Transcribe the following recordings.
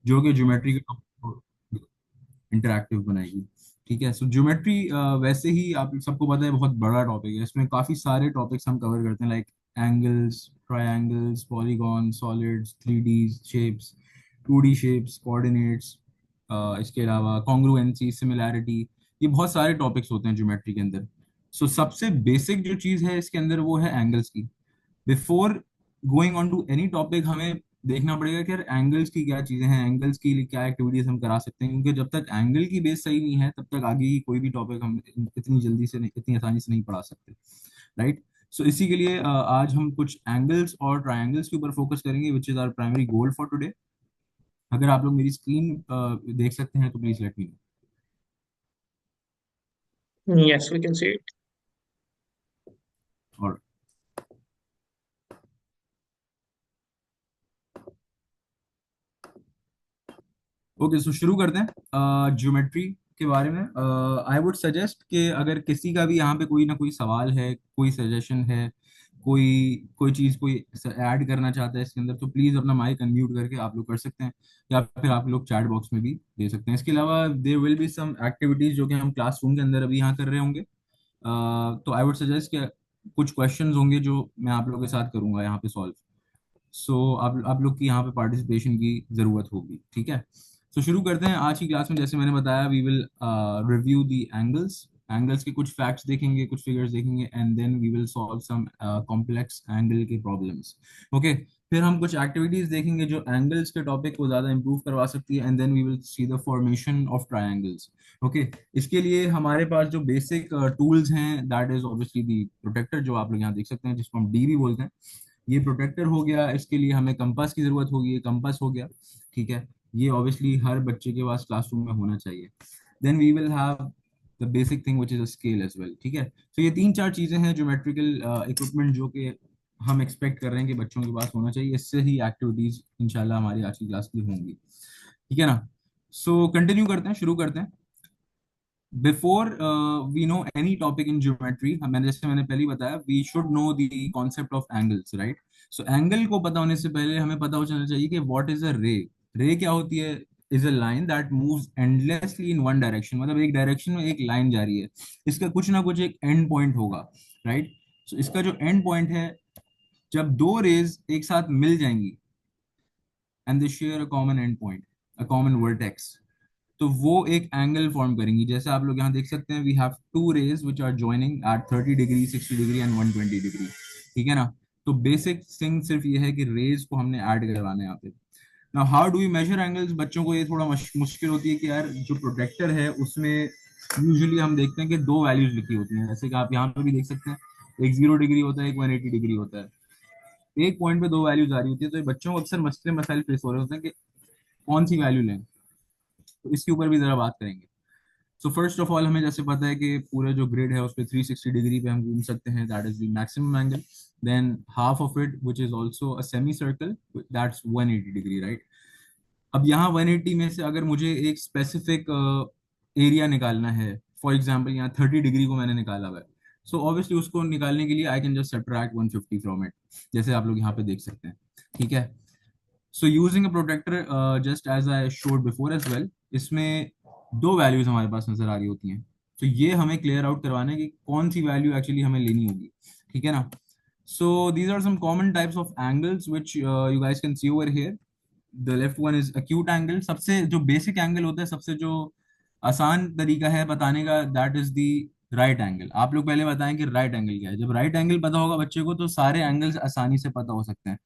जो कि ज्योमेट्री के इंटरैक्टिव बनाएगी। ठीक है, सो ज्योमेट्री वैसे ही आप सबको पता है बहुत बड़ा टॉपिक है, इसमें काफी सारे टॉपिक्स हम कवर करते हैं, like angles, triangles, polygon, solids, 3D shapes, 2D shapes, coordinates, इसके अलावा कॉन्ग्रुएंसी, सिमिलैरिटी, ये बहुत सारे टॉपिक्स होते हैं ज्योमेट्री के अंदर। सो सबसे बेसिक जो चीज़ है इसके अंदर वो है एंगल्स की। Before going on to any topic हमें देखना पड़ेगा कि यार एंगल्स की क्या चीजें हैं, एंगल्स की लिए क्या एक्टिविटीज हम करा सकते हैं, क्योंकि जब तक एंगल की बेस सही नहीं है तब तक आगे की कोई भी टॉपिक हम इतनी जल्दी से नहीं, इतनी आसानी से नहीं पढ़ा सकते, राइट। सो इसी के लिए आज हम कुछ एंगल्स और ट्रायंगल्स के ऊपर फोकस करेंगे, which is our primary goal for today. अगर आप लोग मेरी स्क्रीन देख सकते हैं तो please let me Yes, we can see it. No. Okay, so शुरू करते हैं ज्योमेट्री के बारे में। आई वुड सजेस्ट कि अगर किसी का भी यहाँ पे कोई ना कोई सवाल है, कोई सजेशन है, कोई कोई चीज़ कोई ऐड करना चाहता है इसके अंदर, तो प्लीज़ अपना माइक अनम्यूट करके आप लोग कर सकते हैं, या फिर आप लोग चैट बॉक्स में भी दे सकते हैं। इसके अलावा there will be some activities जो कि हम क्लासरूम के अंदर अभी यहाँ कर रहे होंगे। तो आई वुड सजेस्ट कि कुछ क्वेश्चंस होंगे जो मैं आप लोगों के साथ करूंगा यहाँ पे सॉल्व। सो आप लोग की यहाँ पे पार्टिसिपेशन की जरूरत होगी, ठीक है। तो शुरू करते हैं आज की क्लास में। जैसे मैंने बताया, we will review the angles, angles के कुछ फैक्ट्स देखेंगे, कुछ फिगर्स देखेंगे, and then we will solve some complex angle के प्रॉब्लम्स। ओके, फिर हम कुछ एक्टिविटीज देखेंगे जो एंगल्स के टॉपिक को ज्यादा इंप्रूव करवा सकती है, and then we will see the formation of triangles. Okay, इसके लिए हमारे पास जो बेसिक टूल्स हैं, that is obviously the protractor, जो आप लोग यहाँ देख सकते हैं, जिसको हम डी भी बोलते हैं। ये प्रोटेक्टर हो गया, इसके लिए हमें कंपास की जरूरत होगी, ये कंपास हो गया, ठीक है। ये ऑब्वियसली हर बच्चे के पास क्लासरूम में होना चाहिए। Then we will have the basic thing which is a scale as well, ठीक है। तो ये तीन चार चीजें हैं ज्योमेट्रिकल इक्विपमेंट जो कि हम एक्सपेक्ट कर रहे हैं कि बच्चों के पास होना चाहिए। इससे ही एक्टिविटीज इंशाल्लाह हमारी आज की क्लास की होंगी, ठीक है ना। सो कंटिन्यू करते हैं, शुरू करते हैं। Before we know any topic in geometry, मैंने जैसे मैंने पहले ही बताया, we should know the concept of angles, right. So angle को पता होने से पहले हमें पता हो जाना चाहिए कि व्हाट इज अ रे। रे क्या होती है? Is a line that moves endlessly in one direction, मतलब एक डायरेक्शन में एक लाइन जा रही है, इसका कुछ ना कुछ एक एंड पॉइंट होगा, राइट। सो इसका जो एंड पॉइंट है, जब दो रेज एक साथ मिल जाएंगी and they share a common and point, a common vertex, तो वो एक एंगल फॉर्म करेंगी। जैसे आप लोग यहाँ देख सकते हैं, we have two rays which are joining at 30 degree, 60 degree and 120 degree, ठीक है ना। तो बेसिक थिंग सिर्फ ये है कि रेज को हमने ऐड करवाना है यहाँ पे। Now how do we measure angles? बच्चों को ये थोड़ा मुश्किल होती है कि यार जो प्रोटेक्टर है उसमें यूजुअली हम देखते हैं कि दो वैल्यूज लिखी होती हैं, जैसे कि आप यहाँ पे भी देख सकते हैं, एक 0 डिग्री होता है, एक 180 डिग्री होता है। एक पॉइंट पे दो वैल्यूज आ रही होती है, तो ये बच्चों को अक्सर मसले मसाइल फेस हो रहे होते हैं कि कौन सी वैल्यू लें। तो इसके ऊपर भी जरा बात करेंगे। सो फर्स्ट ऑफ ऑल, हमें जैसे पता है कि पूरा जो ग्रिड है उस पर 360 डिग्री पे हम घूम सकते हैं, that is the maximum angle. Than half of it which is also a semi circle, that's 180 degree, right. अब यहाँ 180 में से अगर मुझे एक स्पेसिफिक एरिया निकालना है, फॉर एग्जाम्पल यहाँ 30 डिग्री को मैंने निकाला हुआ है, सो ऑब्वियसली उसको निकालने के लिए I can just subtract 150 from it, जैसे आप लोग यहाँ पे देख सकते हैं, ठीक है। So using a protractor, just as I showed before as well, इसमें दो वैल्यूज हमारे पास नजर आ रही होती हैं। तो ये हमें क्लियर आउट करवाना है कि कौन सी वैल्यू एक्चुअली हमें लेनी होगी, ठीक है ना। So these are some common types of angles which you guys can see over here. The left one is acute angle, सबसे जो बेसिक एंगल होता है, सबसे जो आसान तरीका है बताने का, that is the right angle. आप लोग पहले बताएं कि राइट एंगल क्या है। जब राइट एंगल पता होगा बच्चे को तो सारे एंगल्स आसानी से पता हो सकते हैं।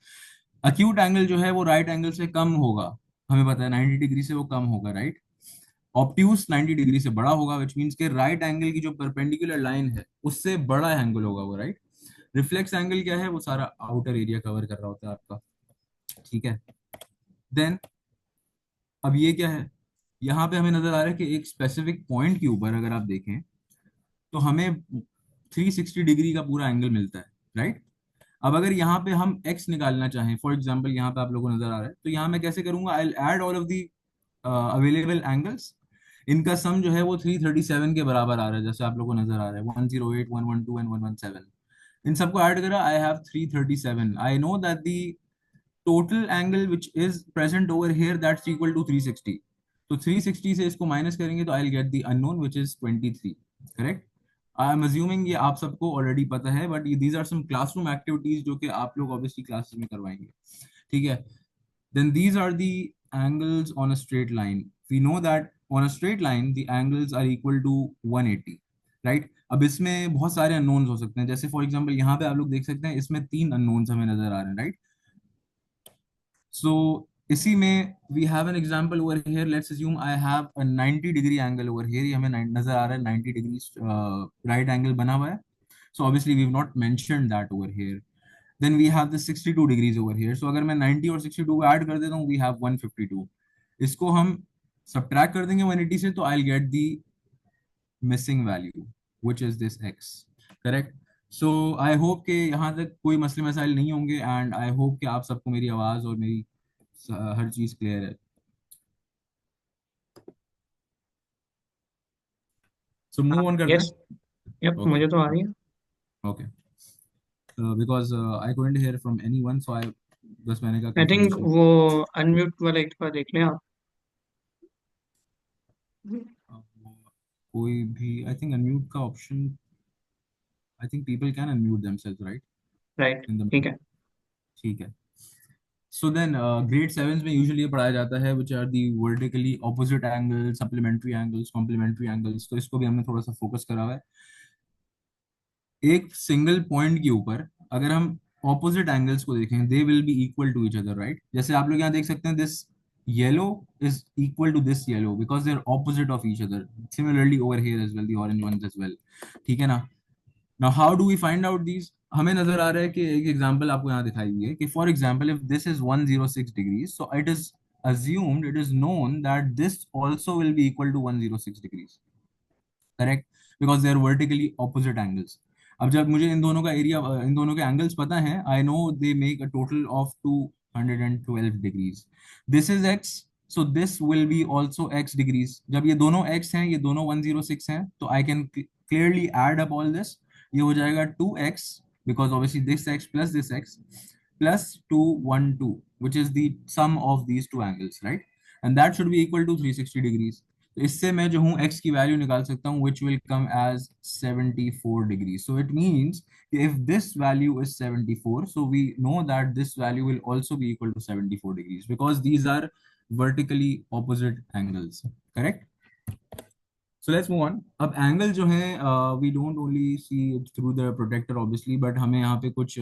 अक्यूट एंगल जो है वो राइट एंगल से कम होगा, हमें पता है 90 डिग्री से वो कम होगा, राइट। ऑब्ट्यूस 90 डिग्री से बड़ा होगा, विच मीन्स के राइट एंगल की जो परपेंडिकुलर लाइन है उससे बड़ा एंगल होगा वो, राइट। रिफ्लेक्स एंगल क्या है? वो सारा आउटर एरिया कवर कर रहा होता है आपका, ठीक है। देन अब ये क्या है? यहाँ पे हमें नजर आ रहा है कि एक स्पेसिफिक पॉइंट के ऊपर अगर आप देखें तो हमें 360 डिग्री का पूरा एंगल मिलता है, राइट। अब अगर यहाँ पे हम x निकालना चाहें, फॉर एग्जाम्पल यहाँ पे आप लोगों को नजर आ रहा है, तो यहाँ मैं कैसे करूंगा? I add all of the available angles, इनका सम जो है वो 337 के बराबर आ रहा है, जैसे आप लोगों को नजर आ रहा है 108, 112 एंड 117। इन सबको ऐड करा, I have 337। I know that the total angle which is present over here that's equal to 360. तो 360 से इसको माइनस करेंगे तो I will get the unknown which is 23. Correct. I am assuming ये आप सबको ऑलरेडी पता है, but these are some classroom activities जो कि आप लोग ऑब्वियसली क्लासेस में करवाएंगे. ठीक है. Then these are the angles on a straight line. We know that on a straight line the angles are equal to 180. Right. अब इसमें बहुत सारे अननोन्स हो सकते हैं. जैसे फॉर एग्जांपल यहाँ पे आप लोग देख सकते हैं इसमें तीन अननोन्स हमें नजर आ रहे हैं. राइट. सो इसी में we have an example over here. Let's assume I have a 90 degree angle over here. ये हमें नजर आ रहा है 90 डिग्री राइट एंगल बना हुआ है. So obviously we have not mentioned that over here. Then we have the 62 degrees over here. So अगर मैं 90 और 62 को ऐड कर देता हूँ, we have 152. इसको हम subtract कर देंगे 180 से, तो I'll get the missing value, which is this x. Correct. So I hope कि यहाँ तक कोई मसले मसाइल नहीं होंगे, and I hope कि आप सबको मेरी आवाज़ और मेरी हर चीज़ क्लियर है. So move on करते यस, हैं. Yup, Okay. मुझे तो आ रही है। Okay. Because I couldn't hear from anyone, so I बस मैंने कहा आई थिंक confirmation. वो अनम्यूट वाला एक बार देख लें आप। कोई भी आई थिंक अनम्यूट का option. I think people can unmute themselves right right, in the. ठीक है। ठीक है. सो देन ग्रेड सेवेंथ में यूजुअली ये पढ़ाया जाता है which are the vertically opposite angles, supplementary angles, complementary angles. तो इसको भी हमने थोड़ा सा फोकस करा हुआ है. एक सिंगल पॉइंट के ऊपर अगर हम ऑपोजिट एंगल्स को देखें, they will be equal to each other. Right. जैसे आप लोग यहाँ देख सकते हैं this yellow is equal to this yellow because they are opposite of each other. Similarly over here as well the orange ones as well. ठीक है ना. Now, how do we find out these? हमें नजर आ रहा है कि एक एग्जांपल आपको यहाँ दिखाई हुई है कि for example if this is 106 degrees, so it is assumed, it is known that this also will be equal to 106 degrees. Correct. Because they are vertically opposite angles. अब जब मुझे इन दोनों का एरिया, इन दोनों के एंगल्स पता है, I know they make a total of 212 degrees. This is x, so this will B also x degrees. जब ये दोनों एक्स हैं, ये दोनों 106 हैं, तो I can clearly add up all this. ये हो जाएगा 2x, because obviously this x plus 212, which is the sum of these two angles, right? And that should be equal to 360 degrees. तो इससे मैं जो हूँ x की वैल्यू निकाल सकता हूँ which will come as 74 degrees. So it means if this value is 74, so we know that this value will also be equal to 74 degrees because these are vertically opposite angles. Correct? So let's move on. अब angle जो है we don't only see it through the protector obviously, but हमें यहाँ पे कुछ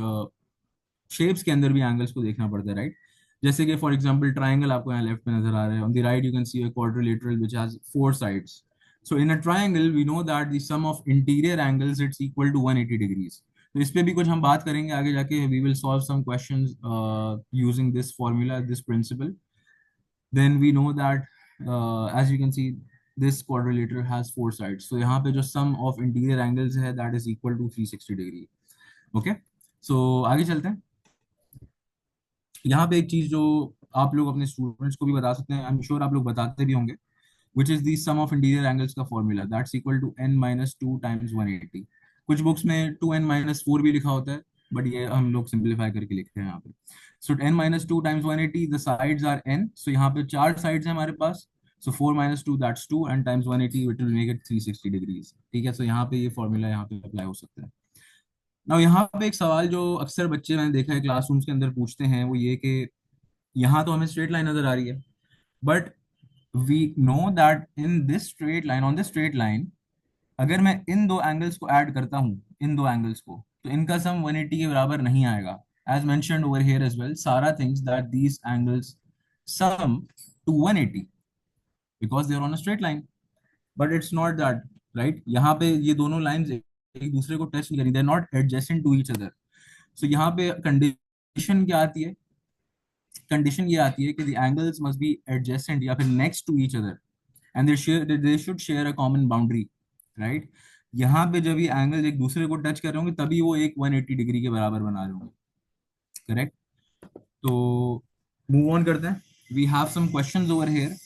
shapes के अंदर भी एंगल्स को देखना पड़ता है. राइट. जैसे कि फॉर एग्जांपल ट्रायंगल आपको यहाँ लेफ्ट में नजर आ रहा है. On the right you can see a quadrilateral which has four sides. So in a triangle we know that the sum of interior angles it's equal to 180 degrees. तो इस पे भी कुछ हम बात करेंगे आगे जाके. We will solve some questions using this formula, this principle. Then we know that as you can see this quadrilateral has four sides. तो यहाँ पे जो सम ऑफ इंटीरियर एंगल्स है that is equal to 360 degree. Okay. So आगे चलते हैं. यहाँ पे एक चीज जो आप लोग अपने स्टूडेंट्स को भी बता सकते हैं, आई एम श्योर आप लोग बताते भी होंगे, which is the sum of interior angles का formula that's equal to n minus two times 180. कुछ बुक्स में 2n माइनस फोर भी लिखा होता है, बट ये हम लोग सिंप्लीफाई करके लिखते हैं यहाँ पे. So n minus two times 180, the sides are n. So यहाँ पे चार साइड्स हैं हमारे पास. So 4 minus two that's 2 and times 180 which will make it 360 degrees. ठीक है. सो यहाँ पे ये फॉर्मूला यहाँ पे अप्लाई हो सकता है. नाउ यहाँ पे एक सवाल जो अक्सर बच्चे मैंने देखा है क्लासरूम्स के अंदर पूछते हैं वो ये कि यहाँ तो हमें स्ट्रेट लाइन नजर आ रही है, but we know that in this straight line, on this straight line, अगर मैं इन दो एंगल्स को ऐड करता हूँ, इन दो एंगल्स को, तो इनका सम 180 के बराबर नहीं आएगा. As mentioned over here as well, सारा things that these angles sum to 180 because they are on a straight line. But it's not that. Right. यहाँ पे ये दोनों लाइंस एक दूसरे को टच नहीं करी, they are not adjacent to each other. So यहाँ पे कंडीशन क्या आती है? कंडीशन ये आती है कि the angles must be adjacent या फिर next to each other and they should share a common boundary. Right. यहाँ पे जब ये एंगल्स एक दूसरे को टच कर रहे होंगे तभी वो एक 180 डिग्री के बराबर बना रहे होंगे. करेक्ट. तो मूव ऑन करते हैं. We have some questions over here.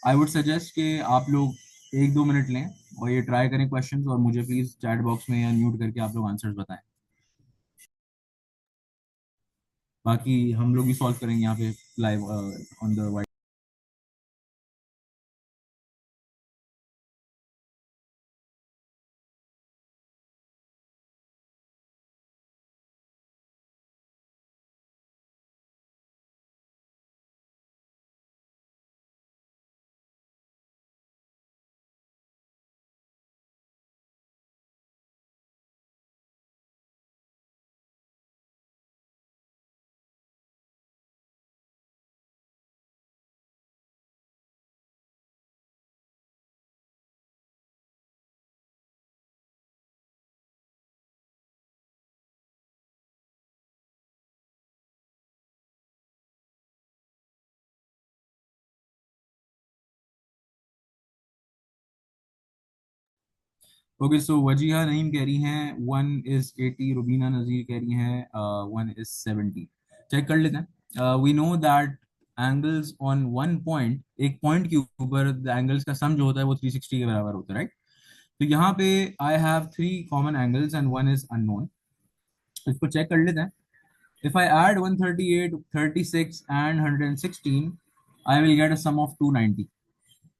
I would suggest कि आप लोग एक दो मिनट लें और ये ट्राई करें क्वेश्चंस, और मुझे प्लीज चैट बॉक्स में या म्यूट करके आप लोग आंसर्स बताएं. बाकी हम लोग भी सॉल्व करेंगे यहाँ पे लाइव ऑन द। ओके, सो वजीहा नईम कह रही हैं 1 is 80, रुबीना नजीर कह रही हैं 1 is 70। चेक कर लेते हैं। We know that angles on one point, एक पॉइंट के ऊपर एंगल्स का सम जो होता है वो 360 के बराबर होता है, राइट? तो यहाँ पे I have 3 common angles and one is unknown. इसको चेक कर लेते हैं। If I add 138, 36 and 116, I will get a sum of 290।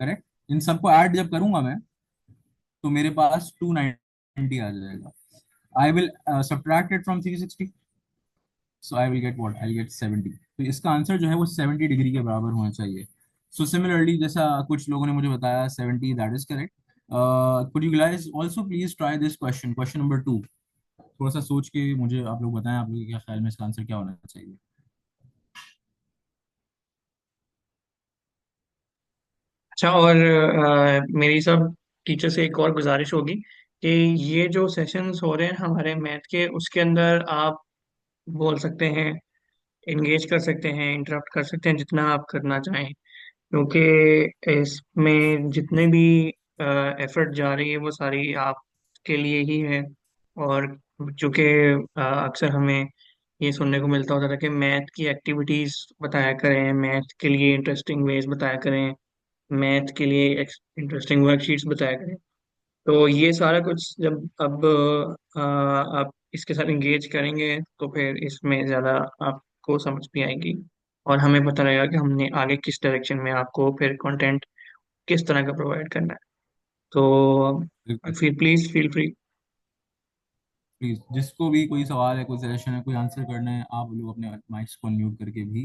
Correct? इन सबको ऐड जब करूंगा मैं, तो मेरे पास 290 आ जाएगा। I will subtract it from 360, so I will get what? I'll get 70। तो इसका आंसर जो है वो 70 डिग्री के बराबर होना चाहिए। So similarly, जैसा कुछ लोगों ने मुझे बताया 70, that is correct। Could you guys also please try this question number 2? थोड़ा सा सोच के मुझे आप लोग बताएं, आप लोगों के क्या ख्याल में इसका आंसर क्या होना चाहिए। अच्छा, और मेरी सब टीचर से एक और गुजारिश होगी कि ये जो सेशंस हो रहे हैं हमारे मैथ के, उसके अंदर आप बोल सकते हैं, इंगेज कर सकते हैं, इंटरप्ट कर सकते हैं जितना आप करना चाहें, क्योंकि इसमें जितने भी एफर्ट जा रही है वो सारी आपके लिए ही है। और चूंकि अक्सर हमें ये सुनने को मिलता होता था कि मैथ की एक्टिविटीज बताया करें, मैथ के लिए इंटरेस्टिंग वेज बताया करें, मैथ के लिए इंटरेस्टिंग वर्कशीट्स बताया करें। तो ये सारा कुछ जब अब आप इसके साथ इंगेज करेंगे तो फिर इसमें ज़्यादा आपको समझ भी आएगी, और हमें पता लगेगा कि हमने आगे किस डायरेक्शन में आपको फिर कंटेंट किस तरह का प्रोवाइड करना है। तो बिल्कुल। फिर प्लीज़ फील फ्री। प्लीज, जिसको भी कोई सवाल है, कोई सजेशन है, कोई आंसर करना है, आप लोग अपने माइक्स को म्यूट करके भी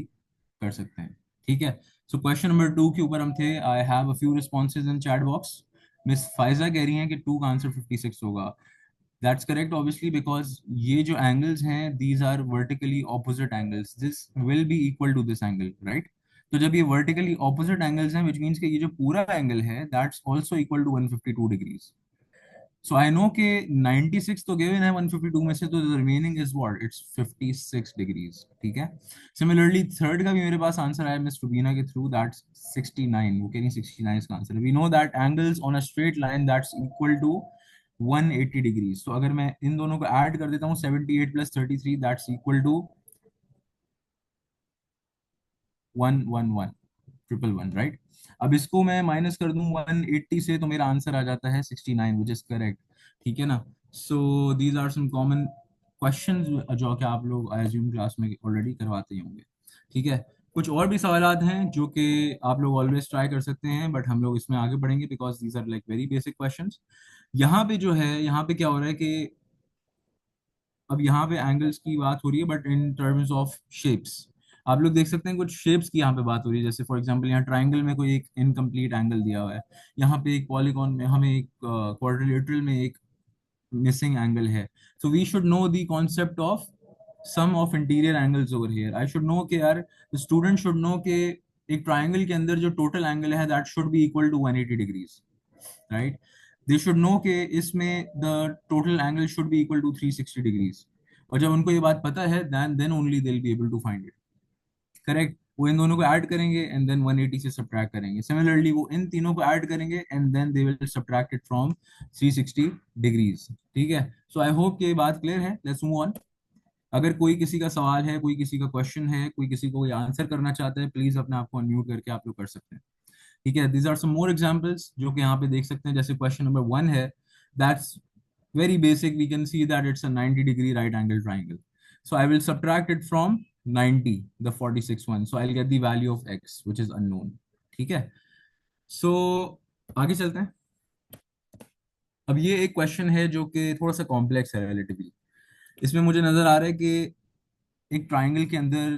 कर सकते हैं। ठीक है। सो क्वेश्चन नंबर 2 के ऊपर हम थे। आई have a few responses in chat box. Miss Pfizer कह रही हैं कि 2 का आंसर 56 होगा। दैट्स करेक्ट ऑब्वियसली, बिकॉज ये जो एंगल्स हैं these are vertically opposite angles, this will be equal to this angle, right? तो जब ये वर्टिकली ऑपोजिट एंगल्स हैं, विच मीन्स कि ये जो पूरा एंगल है that's also equal to 152 degrees. So I know कि 96 तो गिवन है 152 में से, तो remaining is what? It's 56 degrees. ठीक है। सिमिलरली थर्ड का भी मेरे पास आंसर आया मिस रुबीना के थ्रू, दैट्स 69। वो कह रही 69 इसका आंसर है। We know that angles on a straight line that's equal to 180 degrees. तो अगर मैं इन दोनों को ऐड कर देता हूँ, 78 plus 33 that's equal to 111, 111, right? अब इसको मैं माइनस कर दूं 180 से, तो मेरा आंसर आ जाता है 69, विच इज करेक्ट। ठीक है ना? So these are some common questions जो कि आप लोग आई अज्यूम क्लास में ऑलरेडी करवाते ही होंगे। ठीक है। कुछ और भी सवालात हैं जो कि आप लोग ऑलवेज ट्राई कर सकते हैं, बट हम लोग इसमें आगे बढ़ेंगे because these are like very basic questions. यहाँ पे जो है, यहाँ पे क्या हो रहा है कि अब यहाँ पे एंगल्स की बात हो रही है, but in terms of shapes. आप लोग देख सकते हैं कुछ शेप्स की यहाँ पे बात हो रही है। जैसे फॉर एग्जांपल यहाँ ट्रायंगल में कोई एक इनकम्प्लीट एंगल दिया हुआ है, यहाँ पे एक पॉलीगॉन में हमें एक क्वाड्रिलेटरल में एक मिसिंग एंगल है। So we should know the concept of sum of interior angles over here. I should know कि यार, द स्टूडेंट शुड नो कि एक ट्रायंगल के अंदर जो टोटल एंगल है that should be equal to 180 degrees, right? They should know कि इसमें the total angle should be equal to 360 degrees. और जब उनको ये बात पता है, then only they will be able to find it. Correct? वो इन दोनों को ऐड करेंगे एंड देन 180 से सब्ट्रैक्ट करेंगे। सिमिलरली वो इन तीनों को ऐड करेंगे and then they will subtract it from 360 degrees. ठीक है। सो आई होप कि ये बात क्लियर है। Let's move on. अगर कोई किसी का सवाल है, कोई किसी का क्वेश्चन है, कोई किसी को कोई आंसर करना चाहता है, प्लीज अपने आप को अनम्यूट करके आप लोग कर सकते हैं। ठीक है। These are some more examples जो कि यहाँ पे देख सकते हैं। जैसे क्वेश्चन नंबर 1 है, that's very basic. We can see that it's a 90 degree right angle triangle. So I will subtract it from 90, the 46 one. So I'll get the value of x, which is unknown. ठीक है. So आगे चलते हैं. अब ये एक question है जो कि थोड़ा सा कॉम्प्लेक्स है रिलेटिवली. इसमें मुझे नजर आ रहा है कि एक ट्राइंगल के अंदर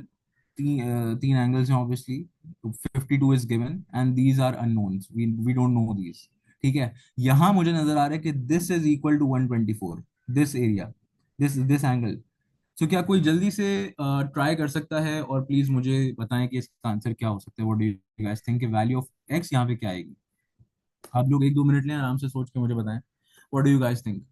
तीन एंगल्स हैं obviously. 52 is given and these are unknowns, we don't know these. ठीक है. यहां मुझे नजर आ रहा है कि this is equal to 124, this area, this angle. So क्या कोई जल्दी से ट्राई कर सकता है और प्लीज मुझे बताएं कि इसका आंसर क्या हो सकता है. What do you guys think value of x यहाँ पे क्या आएगी. आप लोग 1-2 मिनट लें, आराम से सोच के मुझे बताएं. What do you guys think.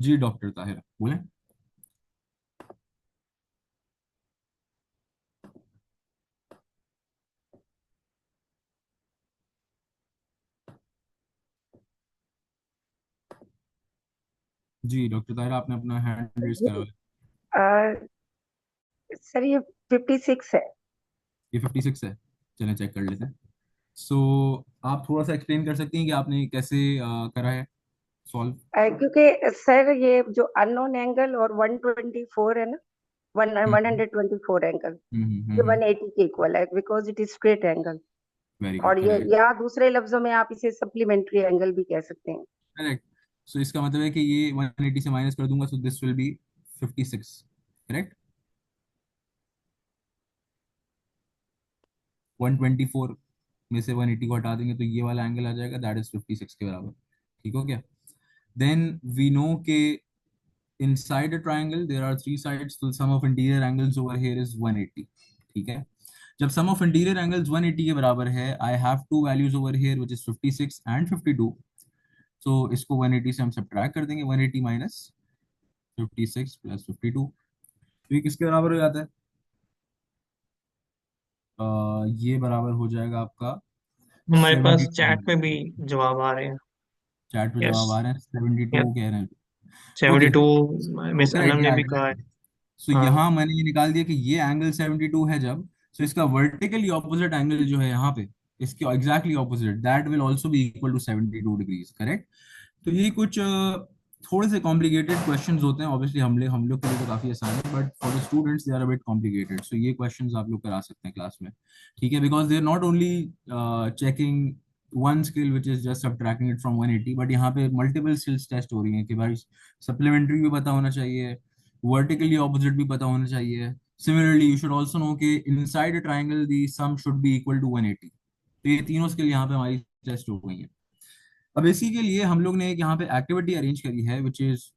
जी डॉक्टर ताहिर बोले. जी डॉक्टर ताहिर, आपने अपना हैंड रेस करा जी। है. सर ये 56 है। ये 56 है. चलें चेक कर लेते हैं. सो आप थोड़ा सा एक्सप्लेन कर सकती हैं कि आपने कैसे करा है सॉल्व. क्योंकि सर ये जो अननोन एंगल और 124 है ना, हम्म 124 एंगल, ये हम्म. 180 के इक्वल है because it is straight angle. Very good, और ये करेक्ट. या दूसरे लफ्जों में आप इसे सप्लीमेंट्री एंगल भी कह सकते हैं। करेक्ट. सो इसका मतलब है कि ये 180 से माइनस कर दूंगा, so this will B 56. Correct. 124 में से 180 को हटा देंगे तो ये वाला एंगल आ जाएगा, दैट इज 56 के बराबर. ठीक हो गया. देन वी नो के inside a triangle there are three sides, so sum of interior angles over here is 180. ठीक है. जब sum of interior angles 180 के बराबर है, I have two values over here which is 56 and 52. so इसको 180 से हम subtract कर देंगे. 180 minus 56 plus 52, तो ये किसके बराबर हो जाता है. ये बराबर हो जाएगा आपका हमारे पास 72. चैट पे भी जवाब आ रहे हैं। चैट पे यस। जवाब आ रहे हैं, 72 कह रहे हैं. Seventy okay. टू तो मिस करेक्ट अनम ने या भी कहा है। एग्जैक्टली. सो हाँ। यहाँ मैंने ये निकाल दिया कि ये एंगल 72 है जब, सो इसका वर्टिकली ऑपोजिट एंगल जो है यहाँ पे, इसके exactly opposite, that will also be equal to 72 degrees. Correct. तो ये कुछ थोड़े से कॉम्प्लिकेटेड क्वेश्चंस होते हैं. ऑब्वियसली हम लोग के लिए तो काफी आसान है, but for the students they are a bit complicated. So ये क्वेश्चंस आप लोग करा सकते हैं क्लास में. ठीक है. Because they are not only checking one skill which is just subtracting it from 180, but यहाँ पे मल्टीपल स्किल्स टेस्ट हो रही हैं कि भाई सप्लीमेंट्री भी पता होना चाहिए, वर्टिकली ऑपोजिट भी पता होना चाहिए. Similarly you should also know कि inside a triangle the sum should be equal to 180. तो ये तीनों स्किल यहाँ पे हमारी टेस्ट हो गई हैं. अब इसी के लिए हम लोग ने एक यहाँ पे एक्टिविटी अरेंज करी है which is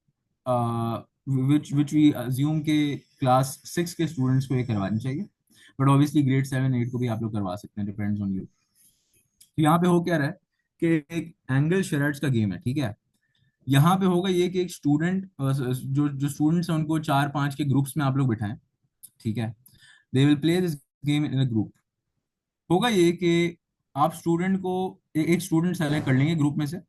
which we assume के क्लास 6 के स्टूडेंट्स को ये करवानी चाहिए, बट ऑब्वियसली ग्रेड 7-8 को भी आप लोग करवा सकते हैं, डिपेंड्स ऑन यू. तो यहाँ पे हो क्या रहा है कि एक एंगल शेरड्स का गेम है. ठीक है. यहाँ पे होगा ये कि एक स्टूडेंट, जो जो स्टूडेंट्स हैं उनको 4-5 के ग्रुप्स में आप लोग बिठाएं. ठीक है. They will play this game in a group. होगा ये कि आप स्टूडेंट को एक स्टूडेंट सेलेक्ट कर लेंगे ग्रुप में से.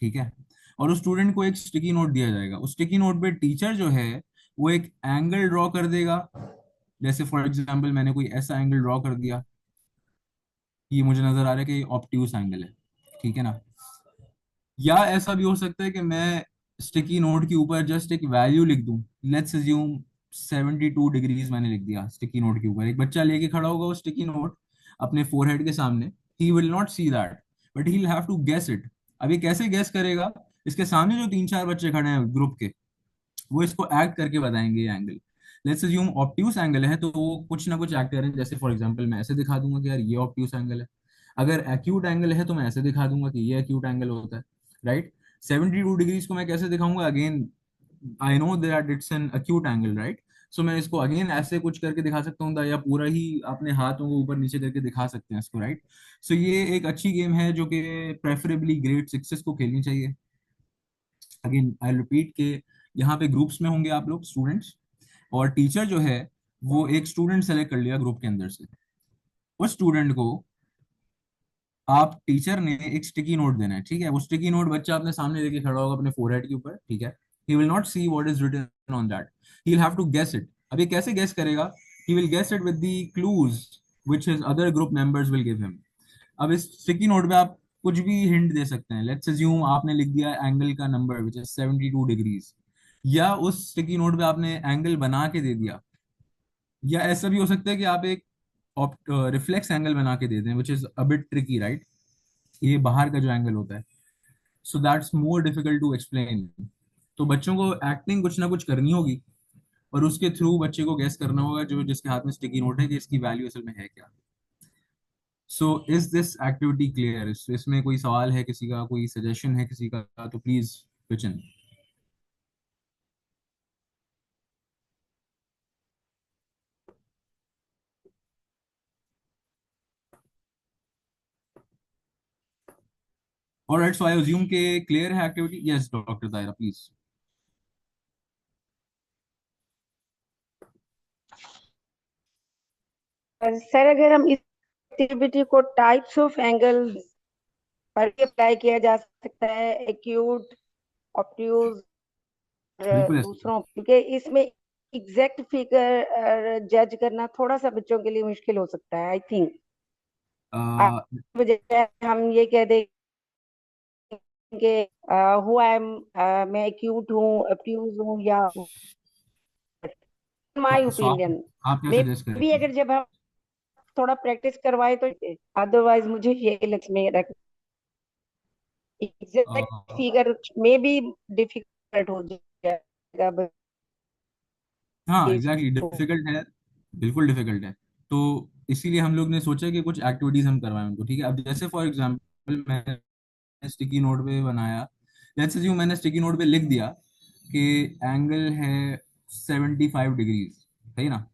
ठीक है. और उस स्टूडेंट को एक स्टिकी नोट दिया जाएगा. उस स्टिकी नोट पे टीचर जो है वो एक एंगल ड्रॉ कर देगा. जैसे फॉर एग्जांपल मैंने कोई ऐसा एंगल ड्रॉ कर दिया, ये मुझे नजर आ रहा है कि ऑप्टियूस एंगल है. ठीक है ना. या ऐसा भी हो सकता है कि मैं स्टिकी नोट के ऊपर जस्ट एक वैल्यू लिख दूं. लेट्स अज्यूम 72 डिग्रीज मैंने लिख दिया स्टिकी नोट के ऊपर. एक बच्चा लेके खड़ा होगा वो स्टिकी नोट अपने फोरहेड के सामने. He will not see that, but he will have to guess it. अब ये कैसे गेस करेगा. इसके सामने जो 3-4 बच्चे खड़े हैं ग्रुप के, वो इसको एक्ट करके बताएंगे ये angle. Let's assume obtuse angle है तो वो कुछ ना कुछ एक्ट करें. जैसे फॉर एग्जांपल मैं ऐसे दिखा दूंगा कि यार ये ऑप्ट्यूस एंगल है. अगर एक्यूट एंगल है तो मैं ऐसे दिखा दूंगा कि ये एक्यूट एंगल होता है. राइट. 72 डिग्रीज को मैं कैसे दिखाऊंगा. Again I know that it's an acute angle, right. So मैं इसको अगेन ऐसे कुछ करके दिखा सकता हूँ, या पूरा ही अपने हाथों को ऊपर नीचे करके दिखा सकते हैं इसको, राइट. सो ये एक अच्छी गेम है जो कि प्रेफरेबली ग्रेड 6 को खेलनी चाहिए. अगेन आई रिपीट के यहाँ पे ग्रुप्स में होंगे आप लोग स्टूडेंट्स, और टीचर जो है वो एक स्टूडेंट सेलेक्ट कर लिया ग्रुप के अंदर से. उस स्टूडेंट को आप टीचर ने एक स्टिकी नोट देना है. ठीक है. वो स्टिकी नोट बच्चा अपने सामने लेके खड़ा होगा अपने फोरहेड के ऊपर. ठीक है. He will not see what is written on that. He will have to guess it. अब ये कैसे गेस करेगा. He will guess it with the clues which his other group members will give him. अब इस sticky note पे आप कुछ भी हिंट दे सकते हैं। लेट्स अज्यूम आपने लिख दिया एंगल का नंबर विच इज 72 डिग्रीज, या उस स्टिकी नोट पे आपने एंगल बना के दे दिया, या ऐसा भी हो सकता है कि आप एक रिफ्लेक्स एंगल बना के दे दें which is a bit tricky, right? ये बाहर का जो एंगल होता है, so that's more difficult to explain. तो बच्चों को एक्टिंग कुछ ना कुछ करनी होगी, और उसके थ्रू बच्चे को गेस करना होगा जो जिसके हाथ में स्टिकी नोट है कि इसकी वैल्यू असल में है क्या। So is this activity clear? इसमें कोई सवाल है किसी का, कोई सजेशन है किसी का, तो please pitch in. Alright, so I assume के क्लियर है एक्टिविटी। यस डॉक्टर दायरा प्लीज। सर अगर हम इस एक्टिविटी को टाइप्स ऑफ एंगल पर भी अप्लाई किया जा सकता है, एक्यूट, ऑब्ट्यूज, बिल्कुल ऐसे। दूसरों, क्योंकि इसमें एग्जैक्ट फिगर जज करना थोड़ा सा बच्चों के लिए मुश्किल हो सकता है, आई थिंक। अ, बजाय हम ये कह दें कि हुआ है, मैं एक्यूट हूँ, ऑब्ट्यूज हूँ, या माय सो ओपिनियन। आप क्या मे सजेस्ट भी करेंगे? अगर जब हम थोड़ा प्रैक्टिस करवाए तो, अदरवाइज मुझे ये लक्ष्य में रख एग्जैक्ट अ, फिगर में भी डिफिकल्ट हो जाएगा हाँ बच्चे एग्जैक्टली को। डिफिकल्ट है, बिल्कुल डिफिकल्ट है। तो इसीलिए हम लोग ने सोचा कि कुछ एक्टिविटीज हम करवाएं उनको, ठीक है? अब जैसे फॉर एग्जांपल मैंने स्टिकी नोट पे बनाया, लेट्स अज्यूम मैंने स्टिकी नोट पे लिख दिया कि एंगल है 75 डिग्रीज, सही ना?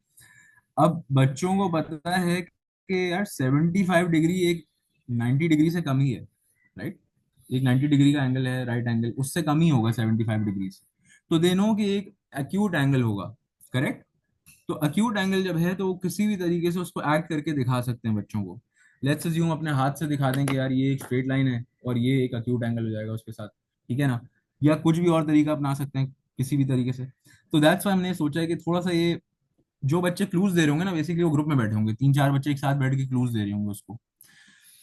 अब बच्चों को पता है कि यार 75 डिग्री एक 90 डिग्री से कम ही है, राइट? एक 90 डिग्री का एंगल है, राइट एंगल, उससे कम ही होगा 75 डिग्रीज। तो दे नो कि एक एक्यूट एंगल होगा, करेक्ट? तो अक्यूट एंगल जब है तो वो किसी भी तरीके से उसको ऐड करके दिखा सकते हैं बच्चों को। लेट्स अज्यूम अपने हाथ से दिखा दें कि यार ये एक स्ट्रेट लाइन है और ये एक अक्यूट एंगल हो जाएगा उसके साथ, ठीक है ना? या कुछ भी और तरीका अपना सकते हैं किसी भी तरीके से। तो दैट्स व्हाई हमने सोचा है कि थोड़ा सा ये जो बच्चे क्लूज दे रहे होंगे ना, बेसिकली वो ग्रुप में बैठे होंगे, 3-4 बच्चे एक साथ बैठ के क्लूज दे रहे होंगे उसको।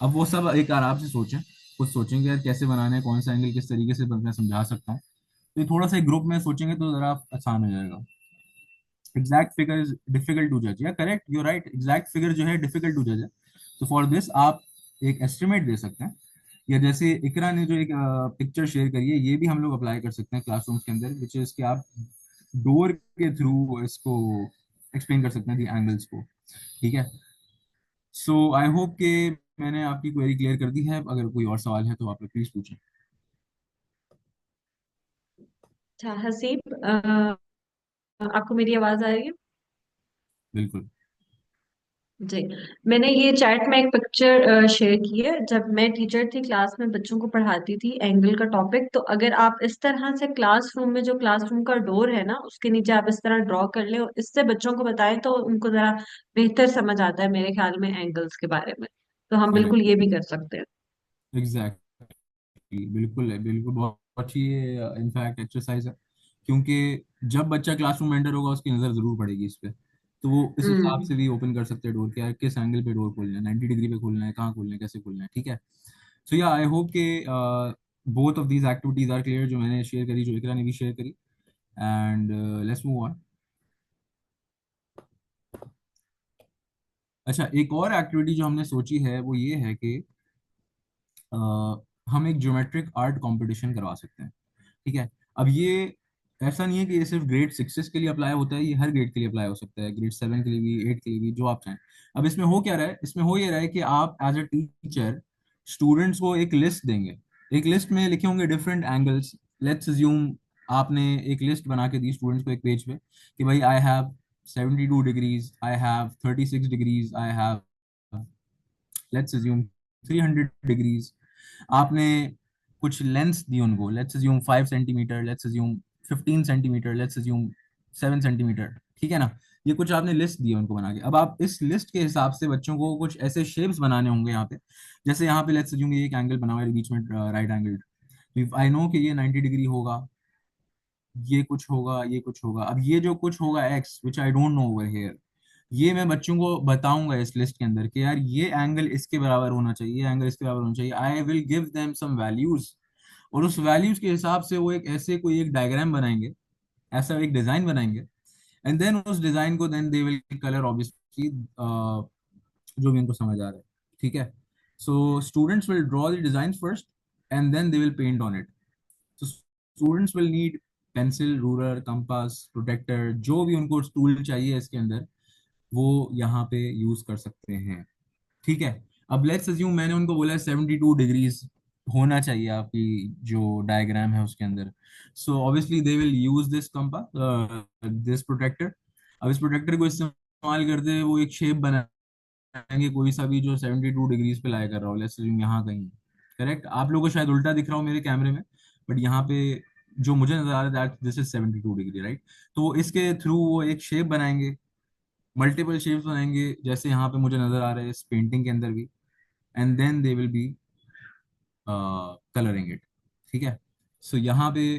अब वो सब एक आराम से सोचें, कुछ सोचेंगे यार कैसे बनाना है, कौन सा एंगल किस तरीके से मैं समझा सकता हूँ। तो ये थोड़ा सा एक ग्रुप में सोचेंगे तो जरा आसान हो जाएगा। Exact figure is difficult to जज, yeah correct, you right, exact figure जो है डिफिकल्ट टू जज है। तो फॉर दिस आप एक एस्टिमेट दे सकते हैं, या जैसे इकरा ने जो एक पिक्चर शेयर करी है, ये भी हम लोग अप्लाई कर सकते हैं क्लासरूम्स के अंदर, विच इज कि आप डोर के थ्रू इसको एक्सप्लेन कर सकते हैं दी एंगल्स को, ठीक है? सो आई होप कि मैंने आपकी क्वेरी क्लियर कर दी है। अगर कोई और सवाल है तो आप लोग प्लीज पूछें। अच्छा हसीब, आपको मेरी आवाज आ रही है? बिल्कुल। जी। मैंने ये चैट में एक पिक्चर शेयर की है। जब मैं टीचर थी, क्लास में बच्चों को पढ़ाती थी एंगल का टॉपिक, तो अगर आप इस तरह से क्लासरूम में, जो क्लासरूम का डोर है ना, उसके नीचे आप इस तरह ड्रॉ कर ले और इससे बच्चों को बताएं तो उनको जरा बेहतर समझ आता है मेरे ख्याल में एंगल्स के बारे में। तो हम करेक्ट। बिल्कुल ये भी कर सकते हैं। एग्जैक्ट। बिल्कुल है, बिल्कुल बहुत अच्छी ये इनफैक्ट एक्सरसाइज है, क्योंकि जब बच्चा क्लासरूम में एंटर होगा उसकी नज़र जरूर पड़ेगी इस पे। तो वो इस हिसाब हम्म। से भी ओपन कर सकते हैं डोर, क्या किस एंगल पे डोर खोलना है, 90 डिग्री पे खोलना है, कहाँ खोलना है, कैसे खोलना है, ठीक है? सो या आई होप के both of these activities are clear, जो मैंने शेयर करी, जो इकरा ने भी शेयर करी। And let's move on. अच्छा, एक और एक्टिविटी जो हमने सोची है वो ये है कि अ, हम एक ज्योमेट्रिक आर्ट कंपटीशन करवा सकते हैं, ठीक है? अब ये ऐसा नहीं है कि ये सिर्फ ग्रेड 6 के लिए अप्लाई होता है, ये हर ग्रेड के लिए अप्लाई हो सकता है, ग्रेड 7 के लिए भी, 8 के लिए भी, जो आप चाहें। अब इसमें हो क्या रहा है, इसमें हो ये रहा है कि आप एज अ टीचर स्टूडेंट्स को एक लिस्ट देंगे। एक लिस्ट में लिखे होंगे डिफरेंट एंगल्स। लेट्स अज्यूम आपने एक लिस्ट बना के दी स्टूडेंट्स को एक पेज पे कि भाई I have 72 degrees, I have 36 degrees, I have let's assume 300 degrees. आपने कुछ लेंथ दी उनको, let's assume 5 centimetre, let's assume 15 centimetre, let's assume 7 centimetre, ठीक है ना? ये कुछ आपने लिस्ट दी है उनको बना के। अब आप इस लिस्ट के हिसाब से बच्चों को कुछ ऐसे शेप्स बनाने होंगे यहाँ पे। जैसे यहाँ पे लेट्स अज्यूम ये एक एंगल बना हुआ है बीच में, राइट एंगल, आई नो कि ये 90 डिग्री होगा, ये कुछ होगा, ये कुछ होगा। अब ये जो कुछ होगा x which I don't know over here, ये मैं बच्चों को बताऊंगा इस लिस्ट के अंदर कि यार ये एंगल इसके बराबर होना चाहिए, ये एंगल इसके बराबर होना चाहिए। I will give them some values, और उस वैल्यूज के हिसाब से वो एक ऐसे कोई एक डायग्राम बनाएंगे, ऐसा एक डिजाइन बनाएंगे, एंड देन उस डिजाइन को then they will colour obviously, जो भी उनको समझ आ रहा है। ठीक है, so students will draw the design first and then they will paint on it. तो students will need pencil, ruler, compass, protractor, जो भी उनको टूल चाहिए इसके अंदर, वो यहाँ पे यूज कर सकते हैं। ठीक है, अब लेट्स अज्यूम मैंने उनको बोला 72 डिग्रीज होना चाहिए आपकी जो डायग्राम है उसके अंदर। So obviously they will use this compass, this protector. अब इस प्रोटेक्टर को इस्तेमाल करते हुए वो एक शेप बनाएंगे कोई सा भी जो 72 डिग्रीज पे लाई कर रहा हो, लेट्स अज्यूम यहाँ कहीं। करेक्ट, आप लोगों को शायद उल्टा दिख रहा हो मेरे कैमरे में, बट यहाँ पे जो मुझे नजर आ रहा है दिस इज 72 डिग्री, राइट। तो वो इसके थ्रू वो एक शेप बनाएंगे, मल्टीपल शेप्स बनाएंगे, जैसे यहाँ पे मुझे नजर आ रहा है इस पेंटिंग के अंदर भी, and then they will be colouring it. ठीक है, सो यहाँ पे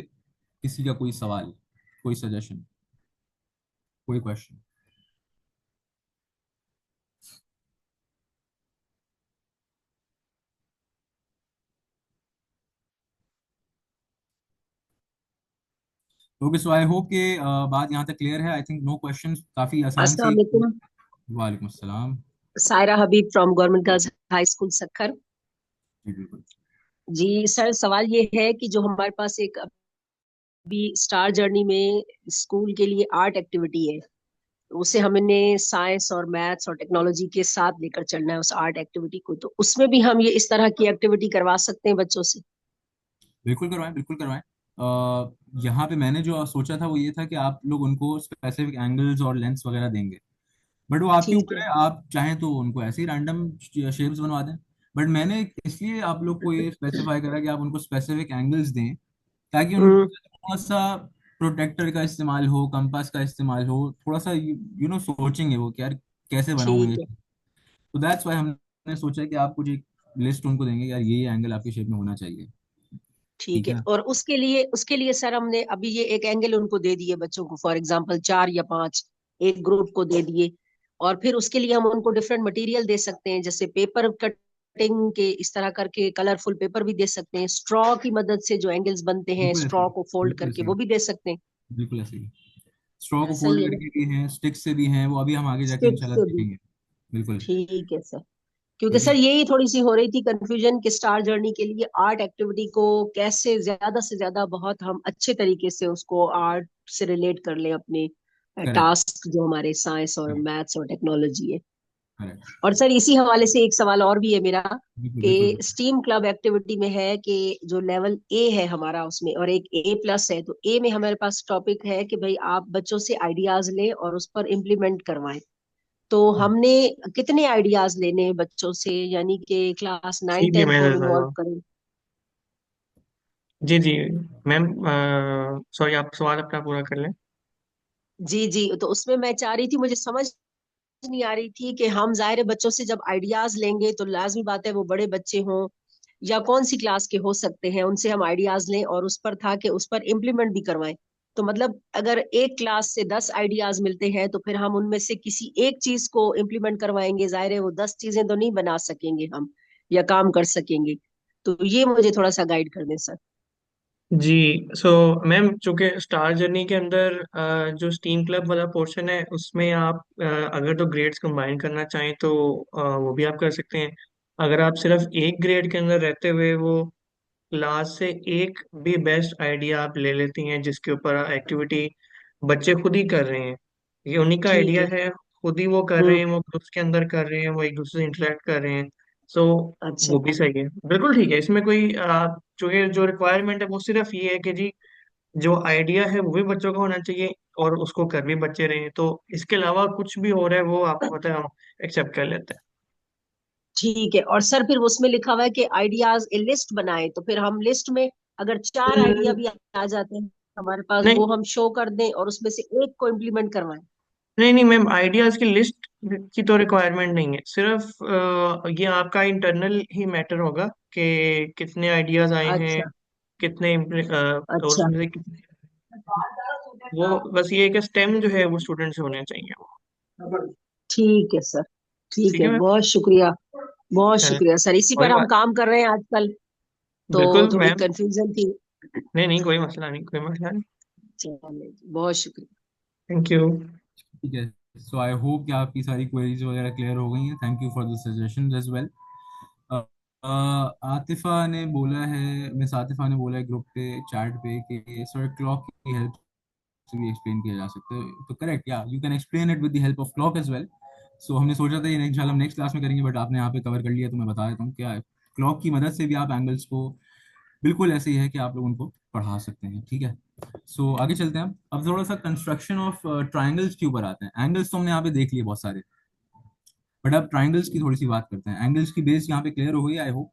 किसी का कोई सवाल, कोई सजेशन, कोई question? Okay, so I hope कि बात यहाँ तक क्लियर है। आई थिंक नो क्वेश्चन, काफी आसान अस्सलाम सी। वालेकुम। वालेकुम अस्सलाम। Saira Habib from government girls high school Sukkur. जी बिल्कुल। जी सर, सवाल ये है कि जो हमारे पास एक अभी स्टार जर्नी में स्कूल के लिए आर्ट एक्टिविटी है, उसे हमने साइंस और मैथ्स और टेक्नोलॉजी के साथ लेकर चलना है उस आर्ट एक्टिविटी को, तो उसमें भी हम ये इस तरह की एक्टिविटी करवा सकते हैं बच्चों से? बिल्कुल करवाएं, बिल्कुल करवाएं। यहाँ पे मैंने जो सोचा था वो ये था कि आप लोग उनको स्पेसिफिक एंगल्स और लेंस वगैरह देंगे, बट वो आपके ठीक ऊपर है। है, आप चाहें तो उनको ऐसे ही रैंडम शेप्स बनवा दें। बट मैंने इसलिए आप लोग को ये स्पेसिफाई करा कि आप उनको स्पेसिफिक एंगल्स दें, ताकि उनको हम्म। थोड़ा सा प्रोटेक्टर का इस्तेमाल हो, कंपास का इस्तेमाल हो, थोड़ा सा यू नो सोचेंगे वो कि यार कैसे बनाऊं मैं ठीक ये। है। तो दैट्स वाई हमने सोचा कि आप कुछ एक लिस्ट उनको देंगे, यार ये एंगल आपकी शेप में होना चाहिए। ठीक ठीक है, है। और उसके लिए सर हमने अभी ये एक एंगल उनको दे दिए बच्चों को, फॉर एग्जांपल 4 या 5 एक ग्रुप को दे दिए, और फिर उसके लिए हम उनको डिफरेंट मटेरियल दे सकते हैं, जैसे पेपर कटिंग के इस तरह करके कलरफुल पेपर भी दे सकते हैं, स्ट्रॉ की मदद से जो एंगल्स बनते हैं बिल्कुल ऐसे स्ट्रॉ ही, को फोल्ड बिल्कुल करके ऐसे ही, वो भी दे सकते हैं। बिल्कुल ऐसे ही। स्ट्रॉ को ऐसा फोल्ड ही है ना? करके भी हैं, स्टिक से भी हैं, वो अभी हम आगे जाके स्टिक इंशाल्लाह से भी। देखेंगे। बिल्कुल। ठीक है सर। क्योंकि ठीक है। सर यही थोड़ी सी हो रही थी कंफ्यूजन कि स्टार जर्नी के लिए आर्ट एक्टिविटी को कैसे ज्यादा से ज्यादा बहुत हम अच्छे तरीके से उसको आर्ट से रिलेट कर लें अपने करेक्ट। टास्क जो हमारे साइंस और मैथ्स और टेक्नोलॉजी है। करेक्ट। और सर इसी हवाले से एक सवाल और भी है मेरा बिल्कुल बिल्कुल कि स्टीम क्लब एक्टिविटी में है कि जो लेवल ए है हमारा उसमें और एक A+ है, तो ए में हमारे पास टॉपिक है कि भाई आप बच्चों से आइडियाज लें और उस पर इम्प्लीमेंट करवाएं। तो हमने कितने आइडियाज लेने हैं बच्चों से, यानी कि क्लास नाइन ठीक है, टेंथ मैं को बता रहा इन्वॉल्व हूँ। करें? जी जी मैम, सॉरी, आप सवाल अपना पूरा कर लें। जी जी, तो उसमें मैं चाह रही थी, मुझे समझ नहीं आ रही थी कि हम जाहिर है बच्चों से जब आइडियाज लेंगे तो लाजमी बात है वो बड़े बच्चे हों या कौन सी क्लास के हो सकते हैं, उनसे हम आइडियाज लें और उस पर था कि उस पर इम्प्लीमेंट भी करवाएं। तो मतलब अगर एक क्लास से 10 आइडियाज मिलते हैं तो फिर हम उनमें से किसी एक चीज को इम्प्लीमेंट करवाएंगे, जाहिर है वो 10 चीजें तो नहीं बना सकेंगे हम या काम कर सकेंगे। तो ये मुझे थोड़ा सा गाइड कर दें सर। जी, सो मैम, चूंकि स्टार जर्नी के अंदर जो स्टीम क्लब वाला पोर्शन है उसमें आप अगर तो ग्रेड्स कंबाइन करना चाहें तो वो भी आप कर सकते हैं। अगर आप सिर्फ एक ग्रेड के अंदर रहते हुए वो क्लास से एक भी बेस्ट आइडिया आप ले लेती हैं जिसके ऊपर एक्टिविटी बच्चे खुद ही कर रहे हैं, ये उन्हीं का ठीक आइडिया है। है, खुद ही वो कर रहे हम्म। हैं, वो ग्रुप्स के अंदर कर रहे हैं, वो एक दूसरे से इंटरेक्ट कर रहे हैं। सो अच्छा। वो भी सही है, बिल्कुल ठीक है। इसमें कोई जो रिक्वायरमेंट है वो सिर्फ ये है कि जी जो आइडिया है वो भी बच्चों का होना चाहिए और उसको कर भी बच्चे रहे हैं। तो इसके अलावा कुछ भी हो रहा है वो आपको पता है, हम एक्सेप्ट कर लेते हैं। ठीक है, और सर फिर उसमें लिखा हुआ है कि आइडियाज ए लिस्ट बनाए, तो फिर हम लिस्ट में अगर 4 आइडिया हम्म, भी आ जाते हैं हमारे पास, नहीं वो हम शो कर दें और उसमें से एक को इम्प्लीमेंट करवाएं? नहीं नहीं मैम, आइडियाज की लिस्ट की तो रिक्वायरमेंट नहीं है, सिर्फ ये आपका इंटरनल ही मैटर होगा कि कितने आइडियाज आए हैं, अच्छा। कितने और अच्छा। उसमें से कितने, वो बस ये है कि स्टेम जो है वो स्टूडेंट से होने चाहिए। ठीक है सर, ठीक ठीक है, है मैम। बहुत शुक्रिया। बहुत चलिए, शुक्रिया सर, इसी कोई पर हम बात। काम कर रहे हैं आजकल। तो बिल्कुल थोड़ी मैम। कंफ्यूजन थी। नहीं नहीं, कोई मसला नहीं, कोई मसला नहीं। चलिए, बहुत शुक्रिया। Thank you. ठीक है। सो आई होप कि आपकी सारी क्वेरीज वगैरह क्लियर हो गई हैं। Thank you for the suggestion as well. Atifa ने बोला है, मिस आतिफा ने बोला है ग्रुप पे, चैट पे, कि सर क्लॉक की हेल्प से भी एक्सप्लेन किया जा सकता है। तो करेक्ट, या you can explain it with the help of clock as well. So हमने सोचा था ये नेक्स्ट हम नेक्स्ट क्लास में करेंगे, बट आपने यहाँ पे कवर कर लिया, तो मैं बता देता हूँ क्या है। क्लॉक की मदद से भी आप एंगल्स को, बिल्कुल ऐसे ही है कि आप लोग उनको पढ़ा सकते हैं। ठीक है। सो आगे चलते हैं। अब थोड़ा सा कंस्ट्रक्शन ऑफ ट्राइंगल्स के ऊपर आते हैं। एंगल्स तो हमने यहाँ पे देख लिए बहुत सारे, बट अब ट्राइंगल्स की थोड़ी सी बात करते हैं। एंगल्स की बेस यहाँ पे क्लियर हो गई आई होप।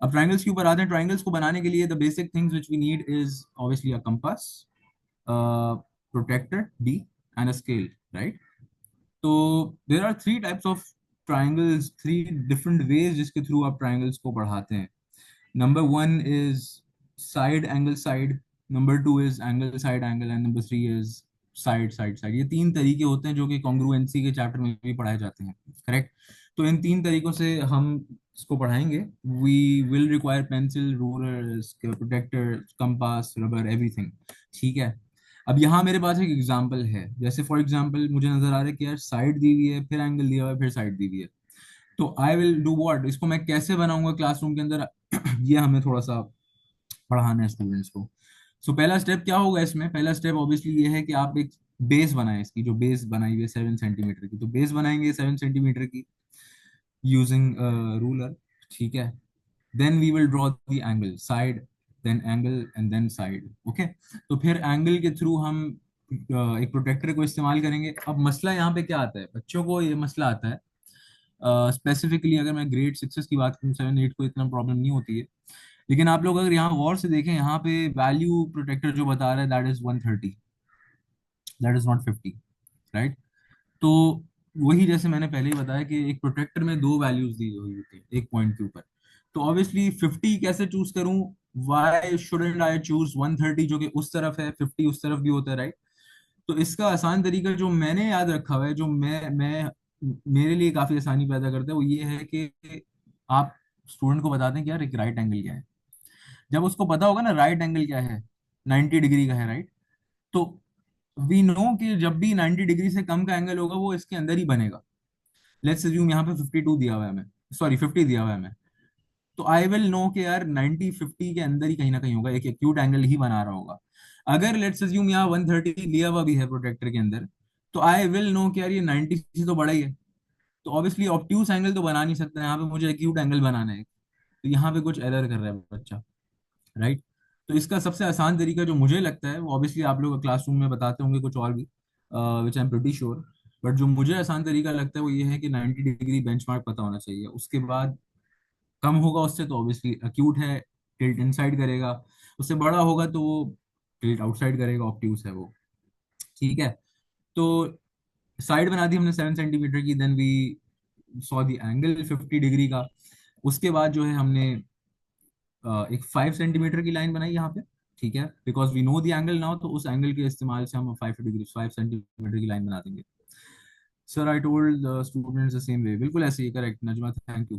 अब ट्राइंगल्स के ऊपर आते हैं। ट्राइंगल्स को बनाने के लिए the basic things which we need is obviously a compass, protractor बी, एंड अ स्केल, राइट? तो there are three types of triangles, three different ways जिसके थ्रू आप ट्राइंगल्स को बढ़ाते हैं। Number one is side angle side, number two is angle side angle, and number three is side side side. ये तीन तरीके होते हैं जो कि कॉन्ग्रुएंसी के चैप्टर में भी पढ़ाए जाते हैं, करेक्ट? तो इन तीन तरीकों से हम इसको पढ़ाएंगे। We will require pencil, rulers, protector, compass, rubber, everything. ठीक है। अब यहाँ मेरे पास एक एग्जांपल है। जैसे फॉर एग्जांपल मुझे नजर आ रहा है कि यार साइड दी हुई है, फिर एंगल दिया हुआ है, फिर साइड दी हुई है। तो आई विल डू व्हाट, इसको मैं कैसे बनाऊंगा क्लासरूम के अंदर ये हमें थोड़ा सा पढ़ाना है स्टूडेंट्स को। सो पहला स्टेप क्या होगा इसमें? पहला स्टेप ऑब्वियसली ये है कि आप एक बेस बनाएं। इसकी जो बेस बनाई हुई है 7 सेंटीमीटर की, तो बेस बनाएंगे 7 सेंटीमीटर की यूजिंग रूलर। ठीक है। Then we will draw the angle side, then angle, and then side. Okay. तो फिर एंगल के थ्रू हम एक प्रोटेक्टर को इस्तेमाल करेंगे। अब मसला यहाँ पे क्या आता है, बच्चों को ये मसला आता है स्पेसिफिकली। अगर मैं ग्रेड सिक्सेस की बात करूँ, 7 8 को इतना प्रॉब्लम नहीं होती है, लेकिन आप लोग अगर यहाँ गौर से देखें, यहाँ पे वैल्यू प्रोटेक्टर जो बता रहा है that is 130, that is not 50, right? तो वही जैसे मैंने पहले ही बताया कि एक प्रोटेक्टर में दो वैल्यूज दी हुई होती है एक पॉइंट के ऊपर। तो ऑब्वियसली 50 कैसे चूज करूं? वाई शुडंट आई चूज 130 जो कि उस तरफ है, 50 उस तरफ भी होता है, राइट? तो इसका आसान तरीका जो मैंने याद रखा हुआ है, जो मैं मेरे लिए काफी आसानी पैदा करता है, वो ये है कि आप स्टूडेंट को बताते हैं कि यार एक राइट एंगल क्या है। जब उसको पता होगा ना राइट एंगल क्या है, 90 डिग्री का है, राइट? तो वी नो कि जब भी 90 डिग्री से कम का एंगल होगा वो इसके अंदर ही बनेगा। लेट्स अज्यूम यहाँ पे 52 दिया हुआ है हमें, सॉरी 50 दिया हुआ है हमें। तो आई विल नो कि यार 90 50 के अंदर ही कहीं ना कहीं होगा, एक एक्यूट एंगल ही बना रहा होगा। अगर लेट्स अज्यूम यहाँ 130 लिया हुआ भी है प्रोटेक्टर के अंदर, तो आई विल नो कि यार ये 90 से तो बड़ा ही है। तो ऑब्वियसली ऑब्ट्यूस एंगल तो बना नहीं सकता, यहाँ पे मुझे एक्यूट एंगल बनाना है। तो यहाँ पे कुछ एरर कर रहा है बच्चा, राइट? तो इसका सबसे आसान तरीका जो मुझे लगता है, वो ऑब्वियसली आप लोग क्लासरूम में बताते होंगे कुछ और भी, which I am pretty sure, but जो मुझे आसान तरीका लगता है वो ये है कि 90 डिग्री बेंचमार्क पता होना चाहिए। उसके बाद कम होगा उससे तो ऑब्वियसली अक्यूट है, टिल्ट इनसाइड करेगा। उससे बड़ा होगा तो वो टिल्ट आउटसाइड करेगा, ऑब्ट्यूस है वो। ठीक है। तो साइड बना दी हमने 7 सेंटीमीटर की, then we saw the angle 50 degree का। उसके बाद जो है हमने एक 5 सेंटीमीटर की लाइन बनाई यहाँ पे। ठीक है, because we know the angle now, तो उस एंगल के इस्तेमाल से हम 5 डिग्री 5 सेंटीमीटर की लाइन बना देंगे। Sir I told the students the same way, बिल्कुल ऐसे ही, करेक्ट नजमा, थैंक यू।